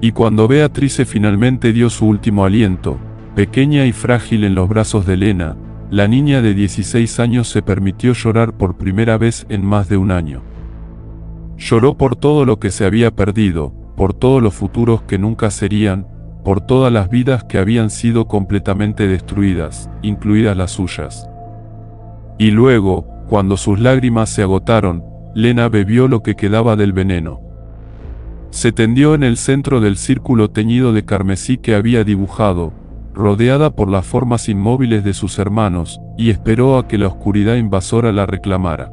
Y cuando Beatrice finalmente dio su último aliento, pequeña y frágil en los brazos de Lena, la niña de 16 años se permitió llorar por primera vez en más de un año. Lloró por todo lo que se había perdido, por todos los futuros que nunca serían, por todas las vidas que habían sido completamente destruidas, incluidas las suyas. Y luego, cuando sus lágrimas se agotaron, Lena bebió lo que quedaba del veneno. Se tendió en el centro del círculo teñido de carmesí que había dibujado, rodeada por las formas inmóviles de sus hermanos, y esperó a que la oscuridad invasora la reclamara.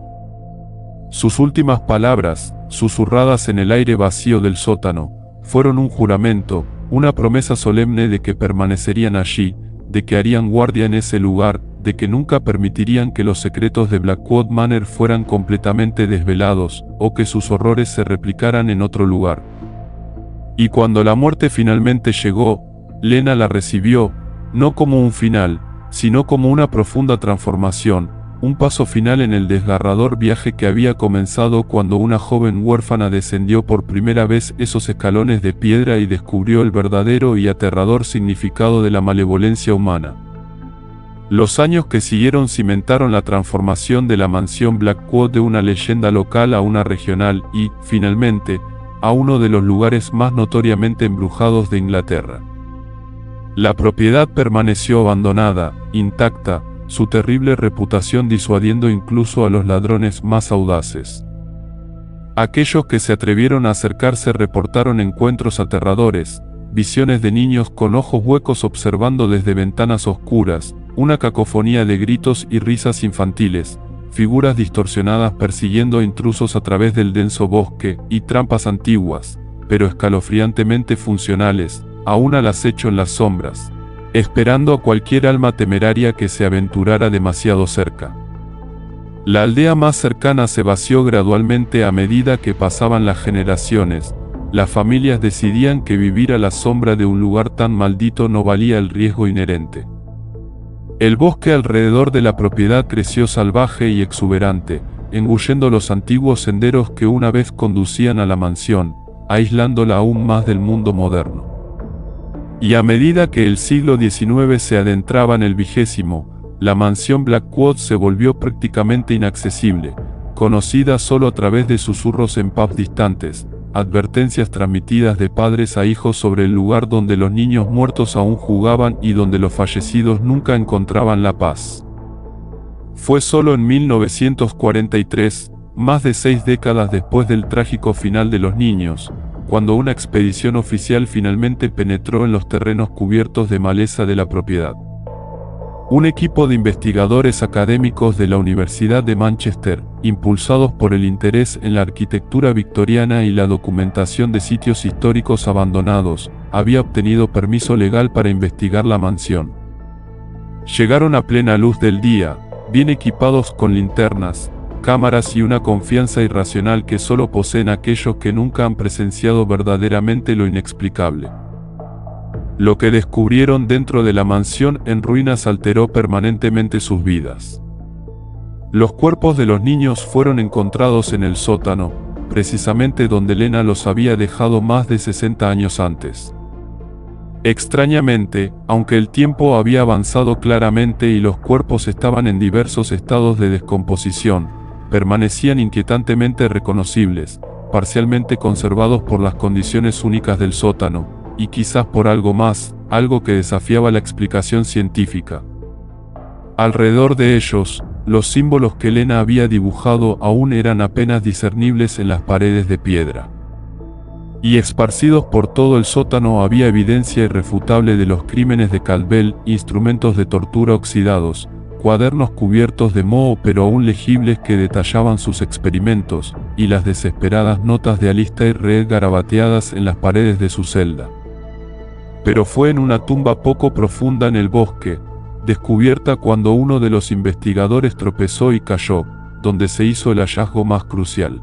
Sus últimas palabras, susurradas en el aire vacío del sótano, fueron un juramento, una promesa solemne de que permanecerían allí, de que harían guardia en ese lugar, de que nunca permitirían que los secretos de Blackwood Manor fueran completamente desvelados, o que sus horrores se replicaran en otro lugar. Y cuando la muerte finalmente llegó, Lena la recibió, no como un final, sino como una profunda transformación, un paso final en el desgarrador viaje que había comenzado cuando una joven huérfana descendió por primera vez esos escalones de piedra y descubrió el verdadero y aterrador significado de la malevolencia humana. Los años que siguieron cimentaron la transformación de la mansión Blackwood de una leyenda local a una regional y, finalmente, a uno de los lugares más notoriamente embrujados de Inglaterra. La propiedad permaneció abandonada, intacta, su terrible reputación disuadiendo incluso a los ladrones más audaces. Aquellos que se atrevieron a acercarse reportaron encuentros aterradores, visiones de niños con ojos huecos observando desde ventanas oscuras, una cacofonía de gritos y risas infantiles, figuras distorsionadas persiguiendo a intrusos a través del denso bosque, y trampas antiguas, pero escalofriantemente funcionales, aún al acecho en las sombras, esperando a cualquier alma temeraria que se aventurara demasiado cerca. La aldea más cercana se vació gradualmente a medida que pasaban las generaciones. Las familias decidían que vivir a la sombra de un lugar tan maldito no valía el riesgo inherente. El bosque alrededor de la propiedad creció salvaje y exuberante, engullendo los antiguos senderos que una vez conducían a la mansión, aislándola aún más del mundo moderno. Y a medida que el siglo XIX se adentraba en el XX, la mansión Blackwood se volvió prácticamente inaccesible, conocida solo a través de susurros en pubs distantes, advertencias transmitidas de padres a hijos sobre el lugar donde los niños muertos aún jugaban y donde los fallecidos nunca encontraban la paz. Fue solo en 1943, más de 6 décadas después del trágico final de los niños, cuando una expedición oficial finalmente penetró en los terrenos cubiertos de maleza de la propiedad. Un equipo de investigadores académicos de la Universidad de Manchester, impulsados por el interés en la arquitectura victoriana y la documentación de sitios históricos abandonados, había obtenido permiso legal para investigar la mansión. Llegaron a plena luz del día, bien equipados con linternas, cámaras y una confianza irracional que solo poseen aquellos que nunca han presenciado verdaderamente lo inexplicable. Lo que descubrieron dentro de la mansión en ruinas alteró permanentemente sus vidas. Los cuerpos de los niños fueron encontrados en el sótano, precisamente donde Lena los había dejado más de 60 años antes. Extrañamente, aunque el tiempo había avanzado claramente y los cuerpos estaban en diversos estados de descomposición, permanecían inquietantemente reconocibles, parcialmente conservados por las condiciones únicas del sótano, y quizás por algo más, algo que desafiaba la explicación científica. Alrededor de ellos, los símbolos que Lena había dibujado aún eran apenas discernibles en las paredes de piedra. Y esparcidos por todo el sótano había evidencia irrefutable de los crímenes de Caldwell, instrumentos de tortura oxidados, cuadernos cubiertos de moho pero aún legibles que detallaban sus experimentos, y las desesperadas notas de Alistair Reed garabateadas en las paredes de su celda. Pero fue en una tumba poco profunda en el bosque, descubierta cuando uno de los investigadores tropezó y cayó, donde se hizo el hallazgo más crucial.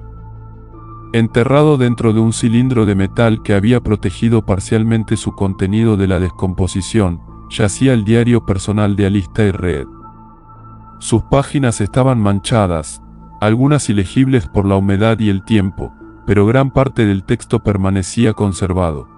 Enterrado dentro de un cilindro de metal que había protegido parcialmente su contenido de la descomposición, yacía el diario personal de Alistair Reed. Sus páginas estaban manchadas, algunas ilegibles por la humedad y el tiempo, pero gran parte del texto permanecía conservado.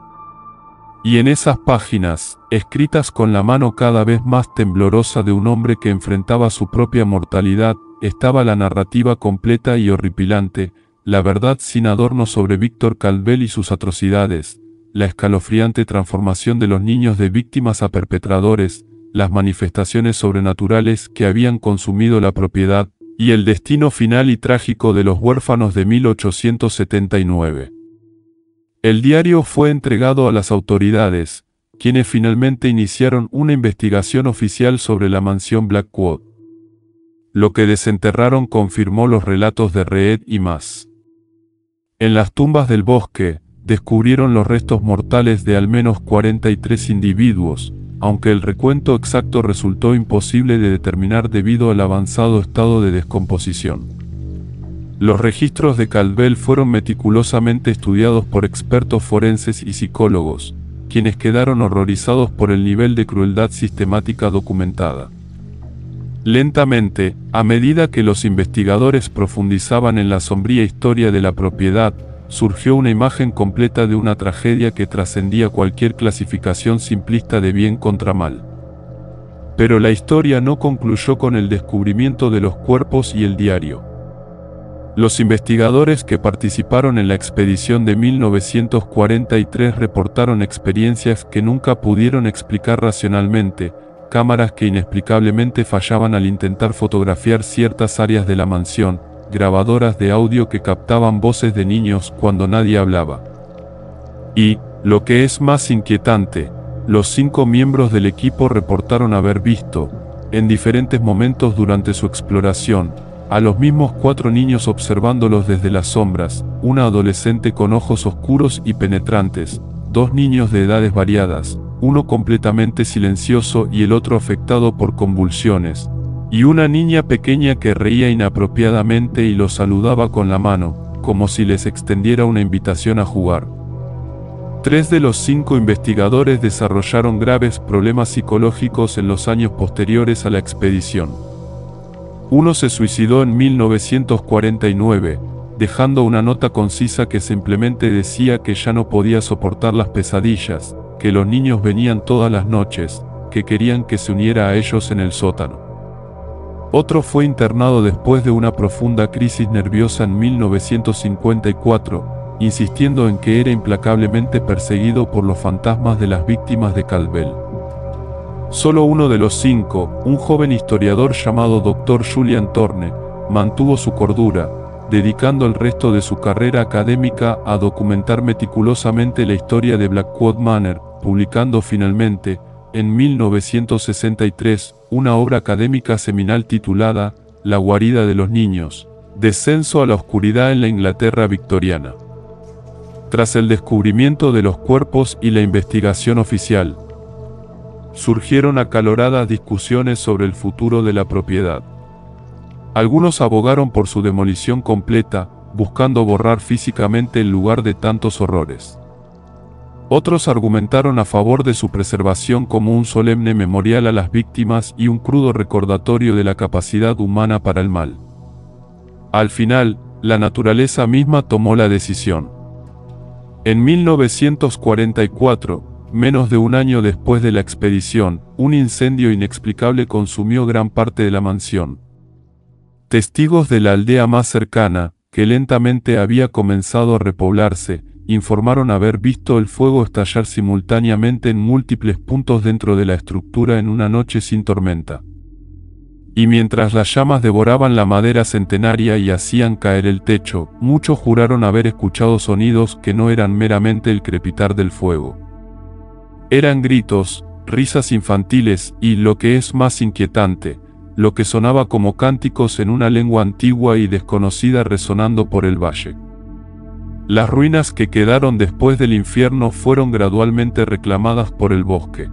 Y en esas páginas, escritas con la mano cada vez más temblorosa de un hombre que enfrentaba su propia mortalidad, estaba la narrativa completa y horripilante, la verdad sin adorno sobre Víctor Caldwell y sus atrocidades, la escalofriante transformación de los niños de víctimas a perpetradores, las manifestaciones sobrenaturales que habían consumido la propiedad, y el destino final y trágico de los huérfanos de 1879. El diario fue entregado a las autoridades, quienes finalmente iniciaron una investigación oficial sobre la mansión Blackwood. Lo que desenterraron confirmó los relatos de Reed y más. En las tumbas del bosque, descubrieron los restos mortales de al menos 43 individuos, aunque el recuento exacto resultó imposible de determinar debido al avanzado estado de descomposición. Los registros de Caldwell fueron meticulosamente estudiados por expertos forenses y psicólogos, quienes quedaron horrorizados por el nivel de crueldad sistemática documentada. Lentamente, a medida que los investigadores profundizaban en la sombría historia de la propiedad, surgió una imagen completa de una tragedia que trascendía cualquier clasificación simplista de bien contra mal. Pero la historia no concluyó con el descubrimiento de los cuerpos y el diario. Los investigadores que participaron en la expedición de 1943 reportaron experiencias que nunca pudieron explicar racionalmente, cámaras que inexplicablemente fallaban al intentar fotografiar ciertas áreas de la mansión, grabadoras de audio que captaban voces de niños cuando nadie hablaba. Y, lo que es más inquietante, los 5 miembros del equipo reportaron haber visto, en diferentes momentos durante su exploración, a los mismos 4 niños observándolos desde las sombras, una adolescente con ojos oscuros y penetrantes, 2 niños de edades variadas, uno completamente silencioso y el otro afectado por convulsiones, y una niña pequeña que reía inapropiadamente y los saludaba con la mano, como si les extendiera una invitación a jugar. 3 de los 5 investigadores desarrollaron graves problemas psicológicos en los años posteriores a la expedición. Uno se suicidó en 1949, dejando una nota concisa que simplemente decía que ya no podía soportar las pesadillas, que los niños venían todas las noches, que querían que se uniera a ellos en el sótano. Otro fue internado después de una profunda crisis nerviosa en 1954, insistiendo en que era implacablemente perseguido por los fantasmas de las víctimas de Caldwell. Solo uno de los 5, un joven historiador llamado Dr. Julian Thorne, mantuvo su cordura, dedicando el resto de su carrera académica a documentar meticulosamente la historia de Blackwood Manor, publicando finalmente, en 1963, una obra académica seminal titulada La guarida de los niños, descenso a la oscuridad en la Inglaterra victoriana. Tras el descubrimiento de los cuerpos y la investigación oficial, surgieron acaloradas discusiones sobre el futuro de la propiedad. Algunos abogaron por su demolición completa, buscando borrar físicamente el lugar de tantos horrores. Otros argumentaron a favor de su preservación como un solemne memorial a las víctimas y un crudo recordatorio de la capacidad humana para el mal. Al final, la naturaleza misma tomó la decisión. En 1944, menos de un año después de la expedición, un incendio inexplicable consumió gran parte de la mansión. Testigos de la aldea más cercana, que lentamente había comenzado a repoblarse, informaron haber visto el fuego estallar simultáneamente en múltiples puntos dentro de la estructura en una noche sin tormenta. Y mientras las llamas devoraban la madera centenaria y hacían caer el techo, muchos juraron haber escuchado sonidos que no eran meramente el crepitar del fuego. Eran gritos, risas infantiles y, lo que es más inquietante, lo que sonaba como cánticos en una lengua antigua y desconocida resonando por el valle. Las ruinas que quedaron después del infierno fueron gradualmente reclamadas por el bosque.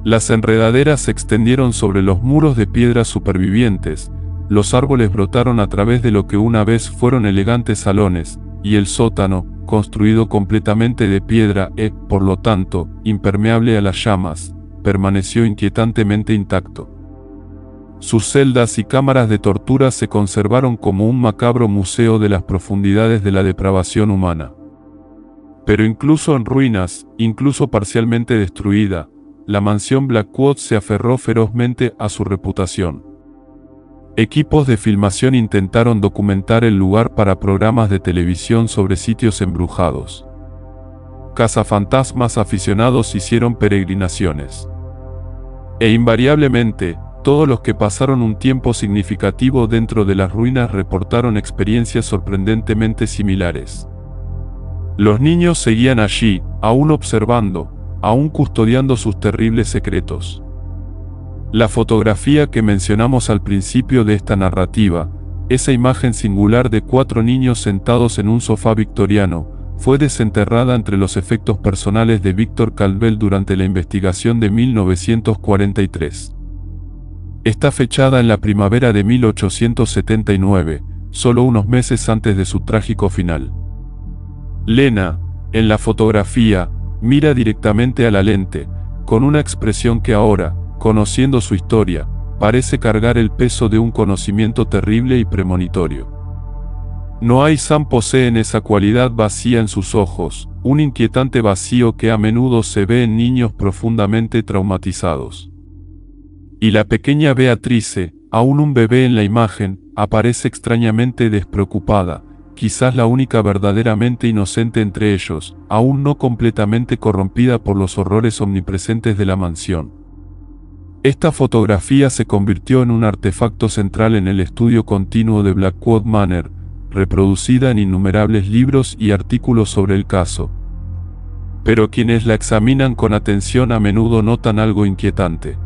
Las enredaderas se extendieron sobre los muros de piedra supervivientes, los árboles brotaron a través de lo que una vez fueron elegantes salones, y el sótano, construido completamente de piedra por lo tanto, impermeable a las llamas, permaneció inquietantemente intacto. Sus celdas y cámaras de tortura se conservaron como un macabro museo de las profundidades de la depravación humana. Pero incluso en ruinas, incluso parcialmente destruida, la mansión Blackwood se aferró ferozmente a su reputación. Equipos de filmación intentaron documentar el lugar para programas de televisión sobre sitios embrujados. Cazafantasmas aficionados hicieron peregrinaciones. E invariablemente, todos los que pasaron un tiempo significativo dentro de las ruinas reportaron experiencias sorprendentemente similares. Los niños seguían allí, aún observando, aún custodiando sus terribles secretos. La fotografía que mencionamos al principio de esta narrativa, esa imagen singular de 4 niños sentados en un sofá victoriano, fue desenterrada entre los efectos personales de Victor Caldwell durante la investigación de 1943. Está fechada en la primavera de 1879, solo unos meses antes de su trágico final. Lena, en la fotografía, mira directamente a la lente, con una expresión que ahora, conociendo su historia, parece cargar el peso de un conocimiento terrible y premonitorio. Noah y Sam poseen esa cualidad vacía en sus ojos, un inquietante vacío que a menudo se ve en niños profundamente traumatizados. Y la pequeña Beatrice, aún un bebé en la imagen, aparece extrañamente despreocupada, quizás la única verdaderamente inocente entre ellos, aún no completamente corrompida por los horrores omnipresentes de la mansión. Esta fotografía se convirtió en un artefacto central en el estudio continuo de Blackwood Manor, reproducida en innumerables libros y artículos sobre el caso. Pero quienes la examinan con atención a menudo notan algo inquietante.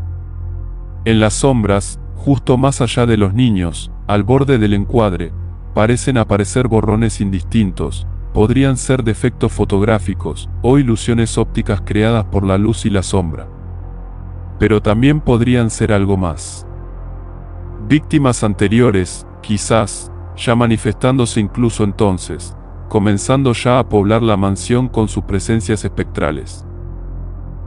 En las sombras, justo más allá de los niños, al borde del encuadre, parecen aparecer borrones indistintos, podrían ser defectos fotográficos o ilusiones ópticas creadas por la luz y la sombra. Pero también podrían ser algo más. Víctimas anteriores, quizás, ya manifestándose incluso entonces, comenzando ya a poblar la mansión con sus presencias espectrales.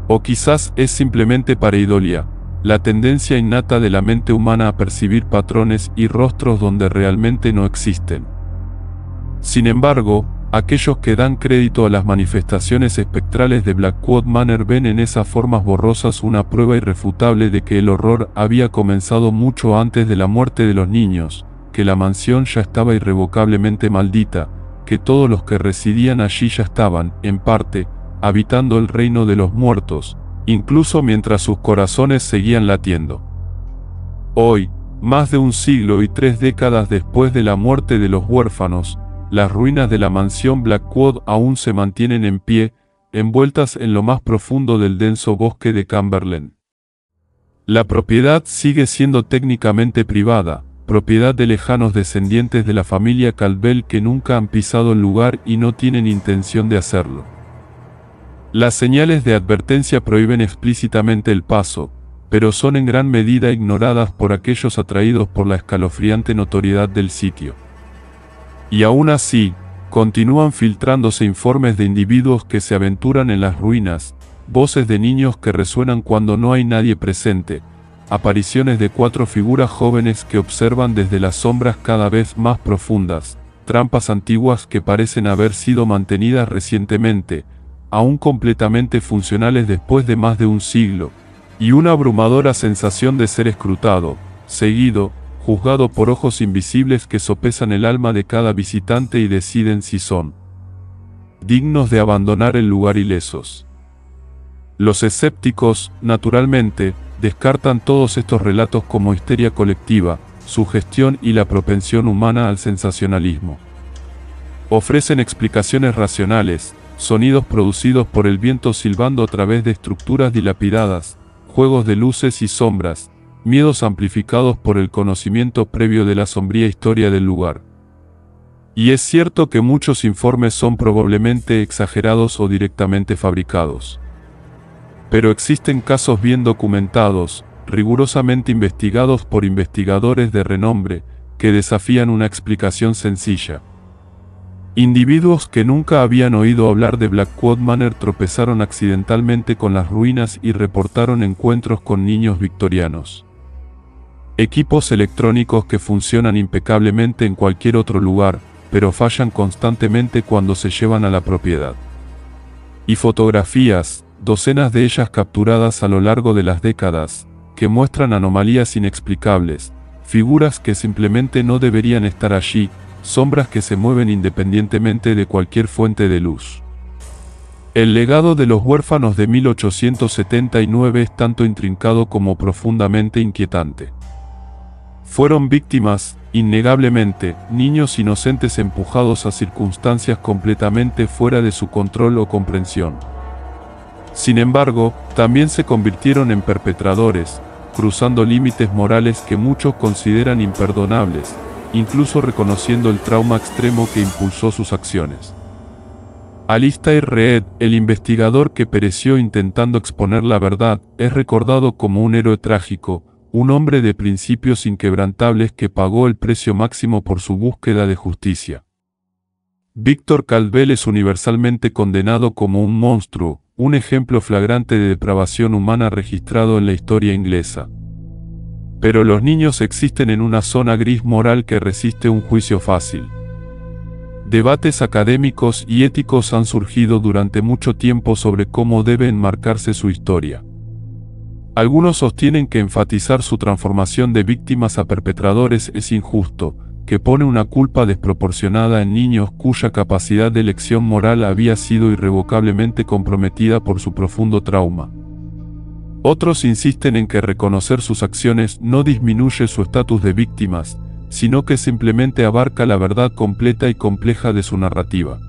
O quizás es simplemente pareidolia, la tendencia innata de la mente humana a percibir patrones y rostros donde realmente no existen. Sin embargo, aquellos que dan crédito a las manifestaciones espectrales de Blackwood Manor ven en esas formas borrosas una prueba irrefutable de que el horror había comenzado mucho antes de la muerte de los niños, que la mansión ya estaba irrevocablemente maldita, que todos los que residían allí ya estaban, en parte, habitando el reino de los muertos, incluso mientras sus corazones seguían latiendo. Hoy, más de un siglo y 3 décadas después de la muerte de los huérfanos, las ruinas de la mansión Blackwood aún se mantienen en pie, envueltas en lo más profundo del denso bosque de Cumberland. La propiedad sigue siendo técnicamente privada, propiedad de lejanos descendientes de la familia Caldwell que nunca han pisado el lugar y no tienen intención de hacerlo. Las señales de advertencia prohíben explícitamente el paso, pero son en gran medida ignoradas por aquellos atraídos por la escalofriante notoriedad del sitio. Y aún así, continúan filtrándose informes de individuos que se aventuran en las ruinas, voces de niños que resuenan cuando no hay nadie presente, apariciones de 4 figuras jóvenes que observan desde las sombras cada vez más profundas, trampas antiguas que parecen haber sido mantenidas recientemente, aún completamente funcionales después de más de un siglo, y una abrumadora sensación de ser escrutado, seguido, juzgado por ojos invisibles que sopesan el alma de cada visitante y deciden si son dignos de abandonar el lugar ilesos. Los escépticos, naturalmente, descartan todos estos relatos como histeria colectiva, sugestión y la propensión humana al sensacionalismo. Ofrecen explicaciones racionales, sonidos producidos por el viento silbando a través de estructuras dilapidadas, juegos de luces y sombras, miedos amplificados por el conocimiento previo de la sombría historia del lugar. Y es cierto que muchos informes son probablemente exagerados o directamente fabricados. Pero existen casos bien documentados, rigurosamente investigados por investigadores de renombre, que desafían una explicación sencilla. Individuos que nunca habían oído hablar de Blackwood Manor tropezaron accidentalmente con las ruinas y reportaron encuentros con niños victorianos. Equipos electrónicos que funcionan impecablemente en cualquier otro lugar, pero fallan constantemente cuando se llevan a la propiedad. Y fotografías, docenas de ellas capturadas a lo largo de las décadas, que muestran anomalías inexplicables, figuras que simplemente no deberían estar allí, sombras que se mueven independientemente de cualquier fuente de luz. El legado de los huérfanos de 1879 es tanto intrincado como profundamente inquietante. Fueron víctimas, innegablemente, niños inocentes empujados a circunstancias completamente fuera de su control o comprensión. Sin embargo, también se convirtieron en perpetradores, cruzando límites morales que muchos consideran imperdonables, incluso reconociendo el trauma extremo que impulsó sus acciones. Alistair Reed, el investigador que pereció intentando exponer la verdad, es recordado como un héroe trágico, un hombre de principios inquebrantables que pagó el precio máximo por su búsqueda de justicia. Victor Caldwell es universalmente condenado como un monstruo, un ejemplo flagrante de depravación humana registrado en la historia inglesa. Pero los niños existen en una zona gris moral que resiste un juicio fácil. Debates académicos y éticos han surgido durante mucho tiempo sobre cómo debe enmarcarse su historia. Algunos sostienen que enfatizar su transformación de víctimas a perpetradores es injusto, que pone una culpa desproporcionada en niños cuya capacidad de elección moral había sido irrevocablemente comprometida por su profundo trauma. Otros insisten en que reconocer sus acciones no disminuye su estatus de víctimas, sino que simplemente abarca la verdad completa y compleja de su narrativa.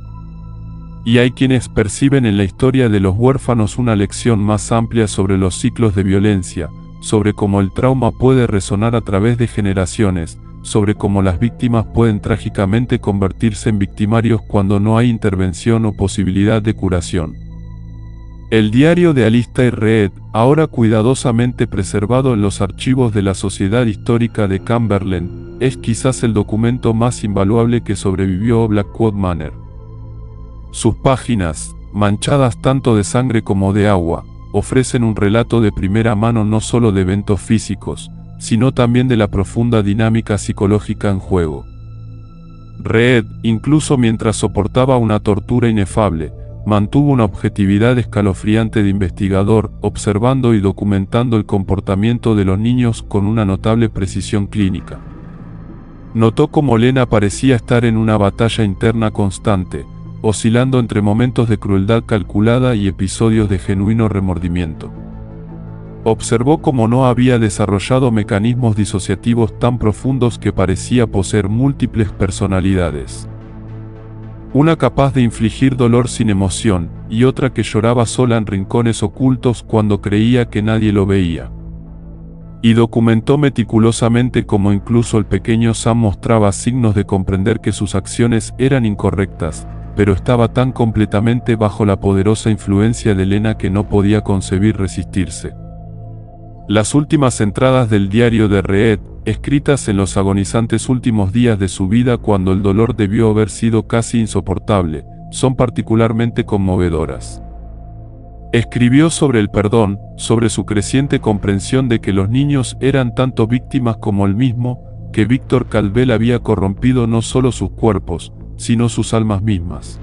Y hay quienes perciben en la historia de los huérfanos una lección más amplia sobre los ciclos de violencia, sobre cómo el trauma puede resonar a través de generaciones, sobre cómo las víctimas pueden trágicamente convertirse en victimarios cuando no hay intervención o posibilidad de curación. El diario de Alistair Reed, ahora cuidadosamente preservado en los archivos de la Sociedad Histórica de Cumberland, es quizás el documento más invaluable que sobrevivió a Blackwood Manor. Sus páginas, manchadas tanto de sangre como de agua, ofrecen un relato de primera mano no solo de eventos físicos, sino también de la profunda dinámica psicológica en juego. Reed, incluso mientras soportaba una tortura inefable, mantuvo una objetividad escalofriante de investigador, observando y documentando el comportamiento de los niños con una notable precisión clínica. Notó cómo Lena parecía estar en una batalla interna constante, oscilando entre momentos de crueldad calculada y episodios de genuino remordimiento. Observó cómo no había desarrollado mecanismos disociativos tan profundos que parecía poseer múltiples personalidades. Una capaz de infligir dolor sin emoción, y otra que lloraba sola en rincones ocultos cuando creía que nadie lo veía. Y documentó meticulosamente cómo incluso el pequeño Sam mostraba signos de comprender que sus acciones eran incorrectas, pero estaba tan completamente bajo la poderosa influencia de Lena que no podía concebir resistirse. Las últimas entradas del diario de Reed, escritas en los agonizantes últimos días de su vida cuando el dolor debió haber sido casi insoportable, son particularmente conmovedoras. Escribió sobre el perdón, sobre su creciente comprensión de que los niños eran tanto víctimas como él mismo, que Victor Caldwell había corrompido no solo sus cuerpos, sino sus almas mismas.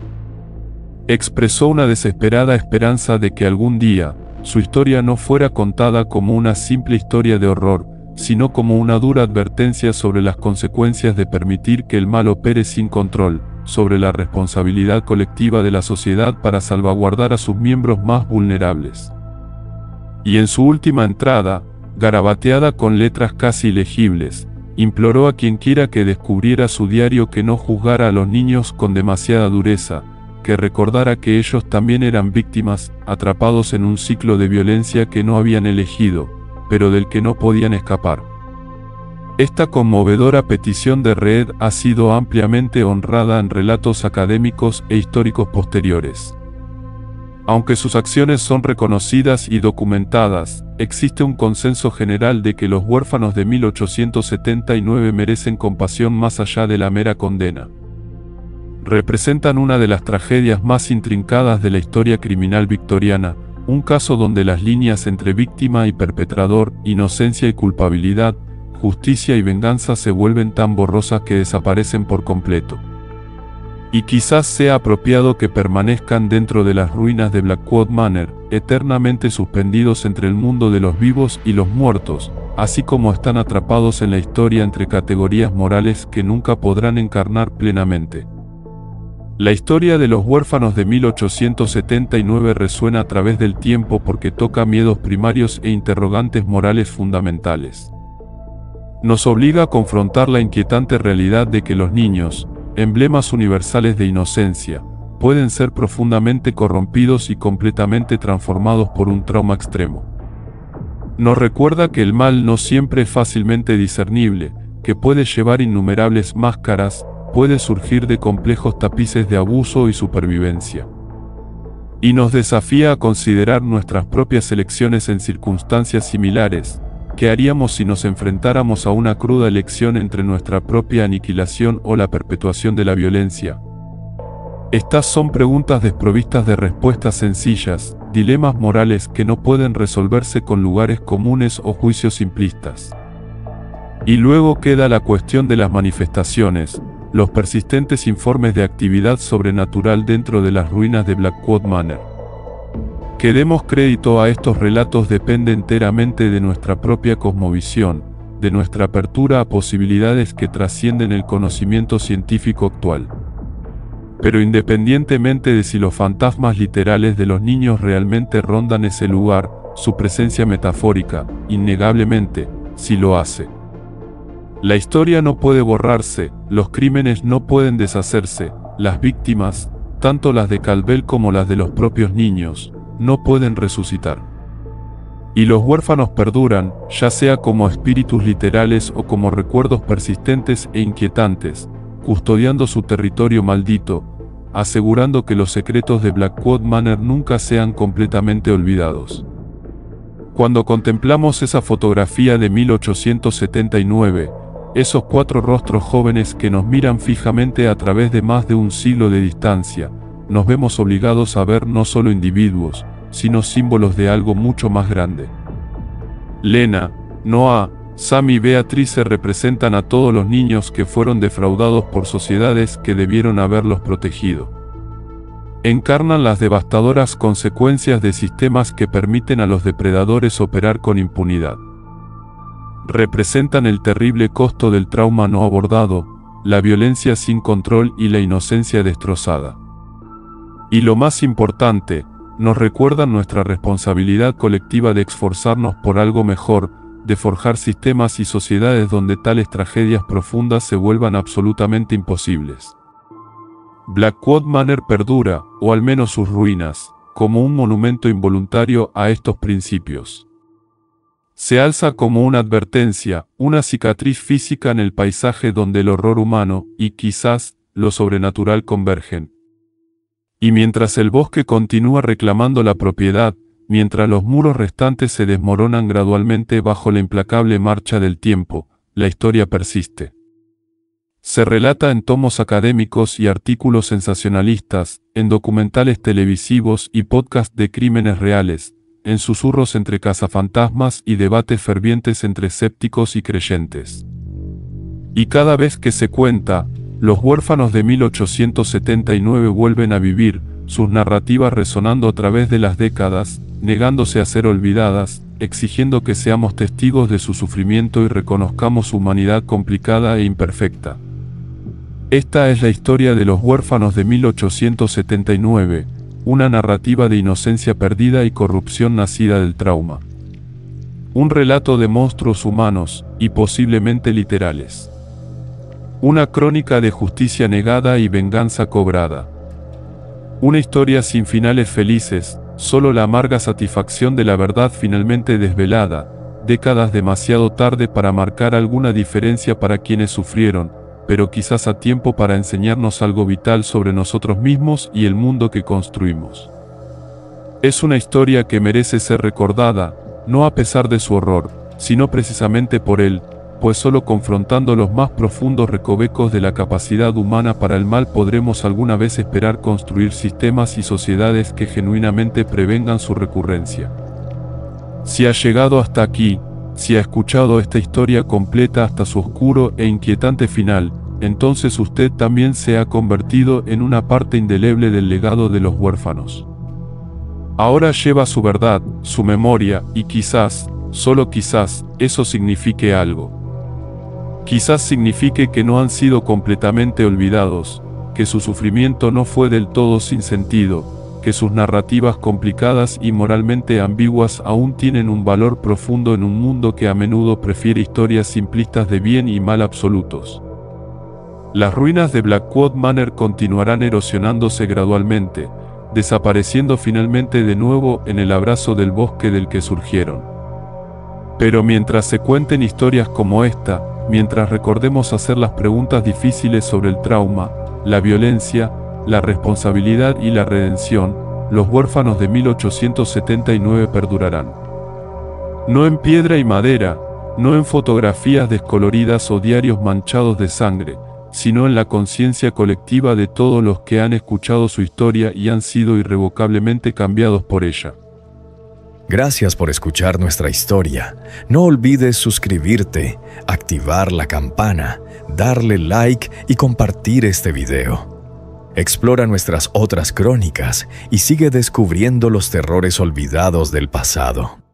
Expresó una desesperada esperanza de que algún día, su historia no fuera contada como una simple historia de horror, sino como una dura advertencia sobre las consecuencias de permitir que el mal opere sin control, sobre la responsabilidad colectiva de la sociedad para salvaguardar a sus miembros más vulnerables. Y en su última entrada, garabateada con letras casi ilegibles, imploró a quienquiera que descubriera su diario que no juzgara a los niños con demasiada dureza, que recordara que ellos también eran víctimas, atrapados en un ciclo de violencia que no habían elegido, pero del que no podían escapar. Esta conmovedora petición de Reed ha sido ampliamente honrada en relatos académicos e históricos posteriores. Aunque sus acciones son reconocidas y documentadas, existe un consenso general de que los huérfanos de 1879 merecen compasión más allá de la mera condena. Representan una de las tragedias más intrincadas de la historia criminal victoriana, un caso donde las líneas entre víctima y perpetrador, inocencia y culpabilidad, justicia y venganza se vuelven tan borrosas que desaparecen por completo. Y quizás sea apropiado que permanezcan dentro de las ruinas de Blackwood Manor, eternamente suspendidos entre el mundo de los vivos y los muertos, así como están atrapados en la historia entre categorías morales que nunca podrán encarnar plenamente. La historia de los huérfanos de 1879 resuena a través del tiempo porque toca miedos primarios e interrogantes morales fundamentales. Nos obliga a confrontar la inquietante realidad de que los niños, emblemas universales de inocencia, pueden ser profundamente corrompidos y completamente transformados por un trauma extremo. Nos recuerda que el mal no siempre es fácilmente discernible, que puede llevar innumerables máscaras, puede surgir de complejos tapices de abuso y supervivencia. Y nos desafía a considerar nuestras propias elecciones en circunstancias similares. ¿Qué haríamos si nos enfrentáramos a una cruda elección entre nuestra propia aniquilación o la perpetuación de la violencia? Estas son preguntas desprovistas de respuestas sencillas, dilemas morales que no pueden resolverse con lugares comunes o juicios simplistas. Y luego queda la cuestión de las manifestaciones, los persistentes informes de actividad sobrenatural dentro de las ruinas de Blackwood Manor. Que demos crédito a estos relatos depende enteramente de nuestra propia cosmovisión, de nuestra apertura a posibilidades que trascienden el conocimiento científico actual. Pero independientemente de si los fantasmas literales de los niños realmente rondan ese lugar, su presencia metafórica, innegablemente, sí lo hace. La historia no puede borrarse, los crímenes no pueden deshacerse, las víctimas, tanto las de Caldwell como las de los propios niños, no pueden resucitar. Y los huérfanos perduran, ya sea como espíritus literales o como recuerdos persistentes e inquietantes, custodiando su territorio maldito, asegurando que los secretos de Blackwood Manor nunca sean completamente olvidados. Cuando contemplamos esa fotografía de 1879, esos 4 rostros jóvenes que nos miran fijamente a través de más de un siglo de distancia, nos vemos obligados a ver no solo individuos, sino símbolos de algo mucho más grande. Lena, Noah, Sam y Beatrice representan a todos los niños que fueron defraudados por sociedades que debieron haberlos protegido. Encarnan las devastadoras consecuencias de sistemas que permiten a los depredadores operar con impunidad. Representan el terrible costo del trauma no abordado, la violencia sin control y la inocencia destrozada. Y lo más importante, nos recuerdan nuestra responsabilidad colectiva de esforzarnos por algo mejor, de forjar sistemas y sociedades donde tales tragedias profundas se vuelvan absolutamente imposibles. Blackwood Manor perdura, o al menos sus ruinas, como un monumento involuntario a estos principios. Se alza como una advertencia, una cicatriz física en el paisaje donde el horror humano, y quizás, lo sobrenatural convergen. Y mientras el bosque continúa reclamando la propiedad, mientras los muros restantes se desmoronan gradualmente bajo la implacable marcha del tiempo, la historia persiste. Se relata en tomos académicos y artículos sensacionalistas, en documentales televisivos y podcasts de crímenes reales, en susurros entre cazafantasmas y debates fervientes entre escépticos y creyentes. Y cada vez que se cuenta, los huérfanos de 1879 vuelven a vivir, sus narrativas resonando a través de las décadas, negándose a ser olvidadas, exigiendo que seamos testigos de su sufrimiento y reconozcamos su humanidad complicada e imperfecta. Esta es la historia de los huérfanos de 1879, una narrativa de inocencia perdida y corrupción nacida del trauma. Un relato de monstruos humanos, y posiblemente literales. Una crónica de justicia negada y venganza cobrada. Una historia sin finales felices, solo la amarga satisfacción de la verdad finalmente desvelada, décadas demasiado tarde para marcar alguna diferencia para quienes sufrieron, pero quizás a tiempo para enseñarnos algo vital sobre nosotros mismos y el mundo que construimos. Es una historia que merece ser recordada, no a pesar de su horror, sino precisamente por él, pues solo confrontando los más profundos recovecos de la capacidad humana para el mal podremos alguna vez esperar construir sistemas y sociedades que genuinamente prevengan su recurrencia. Si ha llegado hasta aquí, si ha escuchado esta historia completa hasta su oscuro e inquietante final, entonces usted también se ha convertido en una parte indeleble del legado de los huérfanos. Ahora lleva su verdad, su memoria, y quizás, solo quizás, eso signifique algo. Quizás signifique que no han sido completamente olvidados, que su sufrimiento no fue del todo sin sentido, que sus narrativas complicadas y moralmente ambiguas aún tienen un valor profundo en un mundo que a menudo prefiere historias simplistas de bien y mal absolutos. Las ruinas de Blackwood Manor continuarán erosionándose gradualmente, desapareciendo finalmente de nuevo en el abrazo del bosque del que surgieron. Pero mientras se cuenten historias como esta, mientras recordemos hacer las preguntas difíciles sobre el trauma, la violencia, la responsabilidad y la redención, los huérfanos de 1879 perdurarán. No en piedra y madera, no en fotografías descoloridas o diarios manchados de sangre, sino en la conciencia colectiva de todos los que han escuchado su historia y han sido irrevocablemente cambiados por ella. Gracias por escuchar nuestra historia. No olvides suscribirte, activar la campana, darle like y compartir este video. Explora nuestras otras crónicas y sigue descubriendo los terrores olvidados del pasado.